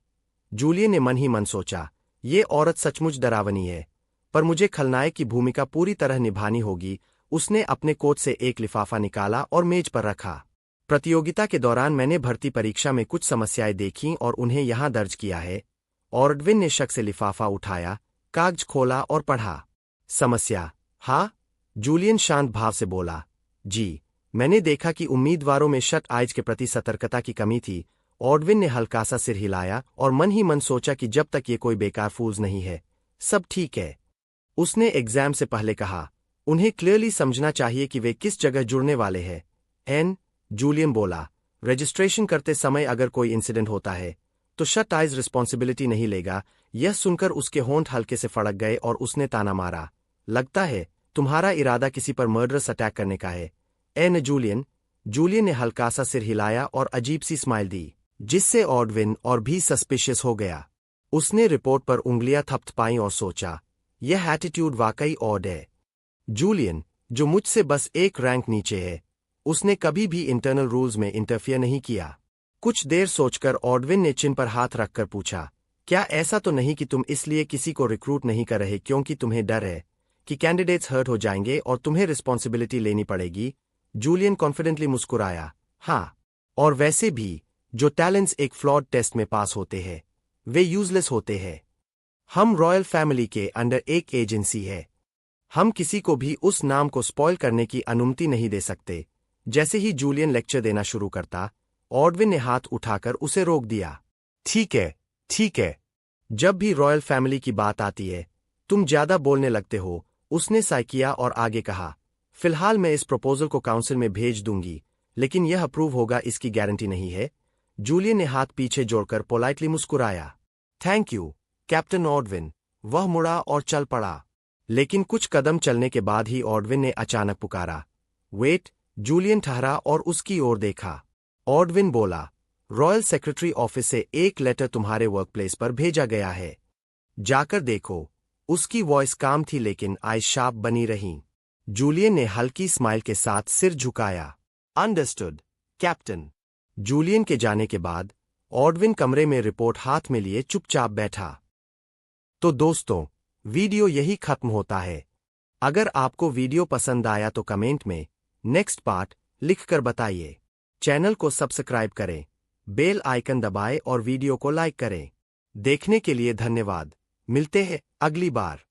जूलियन ने मन ही मन सोचा, ये औरत सचमुच डरावनी है, पर मुझे खलनायक की भूमिका पूरी तरह निभानी होगी। उसने अपने कोट से एक लिफाफा निकाला और मेज पर रखा। प्रतियोगिता के दौरान मैंने भर्ती परीक्षा में कुछ समस्याएं देखीं और उन्हें यहां दर्ज किया है। ऑर्डविन ने शक से लिफाफा उठाया, कागज खोला और पढ़ा। समस्या? हाँ, जूलियन शांत भाव से बोला, जी, मैंने देखा कि उम्मीदवारों में शट आइज के प्रति सतर्कता की कमी थी। ऑर्डविन ने हल्का सा सिर हिलाया और मन ही मन सोचा कि जब तक ये कोई बेकार फूल्स नहीं है, सब ठीक है। उसने एग्जाम से पहले कहा, उन्हें क्लियरली समझना चाहिए कि वे किस जगह जुड़ने वाले हैं। जूलियन बोला, रजिस्ट्रेशन करते समय अगर कोई इंसिडेंट होता है तो शट आइज रिस्पॉन्सिबिलिटी नहीं लेगा। यह सुनकर उसके होंठ हल्के से फड़क गए और उसने ताना मारा, लगता है तुम्हारा इरादा किसी पर मर्डरस अटैक करने का है। जूलियन। जूलियन ने हल्का सा सिर हिलाया और अजीब सी स्माइल दी, जिससे ऑर्डविन और भी सस्पिशियस हो गया। उसने रिपोर्ट पर उंगलियां थपथपाईं और सोचा, यह एटीट्यूड वाकई ऑड है। जूलियन, जो मुझसे बस एक रैंक नीचे है, उसने कभी भी इंटरनल रूल्स में इंटरफियर नहीं किया। कुछ देर सोचकर ऑर्डविन ने चिन पर हाथ रखकर पूछा, क्या ऐसा तो नहीं कि तुम इसलिए किसी को रिक्रूट नहीं कर रहे क्योंकि तुम्हें डर है कि कैंडिडेट्स हर्ट हो जाएंगे और तुम्हें रिस्पॉन्सिबिलिटी लेनी पड़ेगी? जूलियन कॉन्फिडेंटली मुस्कुराया, हाँ, और वैसे भी जो टैलेंट्स एक फ्लॉड टेस्ट में पास होते हैं वे यूजलेस होते हैं। हम रॉयल फैमिली के अंडर एक एजेंसी है। हम किसी को भी उस नाम को स्पॉइल करने की अनुमति नहीं दे सकते। जैसे ही जूलियन लेक्चर देना शुरू करता, ऑर्डविन ने हाथ उठाकर उसे रोक दिया। ठीक है, ठीक है, जब भी रॉयल फैमिली की बात आती है तुम ज्यादा बोलने लगते हो, उसने साय किया और आगे कहा, फिलहाल मैं इस प्रपोजल को काउंसिल में भेज दूंगी, लेकिन यह अप्रूव होगा इसकी गारंटी नहीं है। जूलियन ने हाथ पीछे जोड़कर पोलाइटली मुस्कुराया। Thank you, captain Ordwin. वह मुड़ा और चल पड़ा। लेकिन कुछ कदम चलने के बाद ही ऑर्डविन ने अचानक पुकारा, वेट। जूलियन ठहरा और उसकी ओर देखा। ऑर्डविन बोला, रॉयल सेक्रेटरी ऑफिस से एक लेटर तुम्हारे वर्कप्लेस पर भेजा गया है, जाकर देखो। उसकी वॉइस काम थी लेकिन आईज शार्प बनी रहीं। जूलियन ने हल्की स्माइल के साथ सिर झुकाया। Understood, captain. जूलियन के जाने के बाद ऑर्डविन कमरे में रिपोर्ट हाथ में लिए चुपचाप बैठा। तो दोस्तों, वीडियो यही खत्म होता है। अगर आपको वीडियो पसंद आया तो कमेंट में नेक्स्ट पार्ट लिखकर बताइए। चैनल को सब्सक्राइब करें, बेल आइकन दबाएं और वीडियो को लाइक करें। देखने के लिए धन्यवाद। मिलते हैं अगली बार।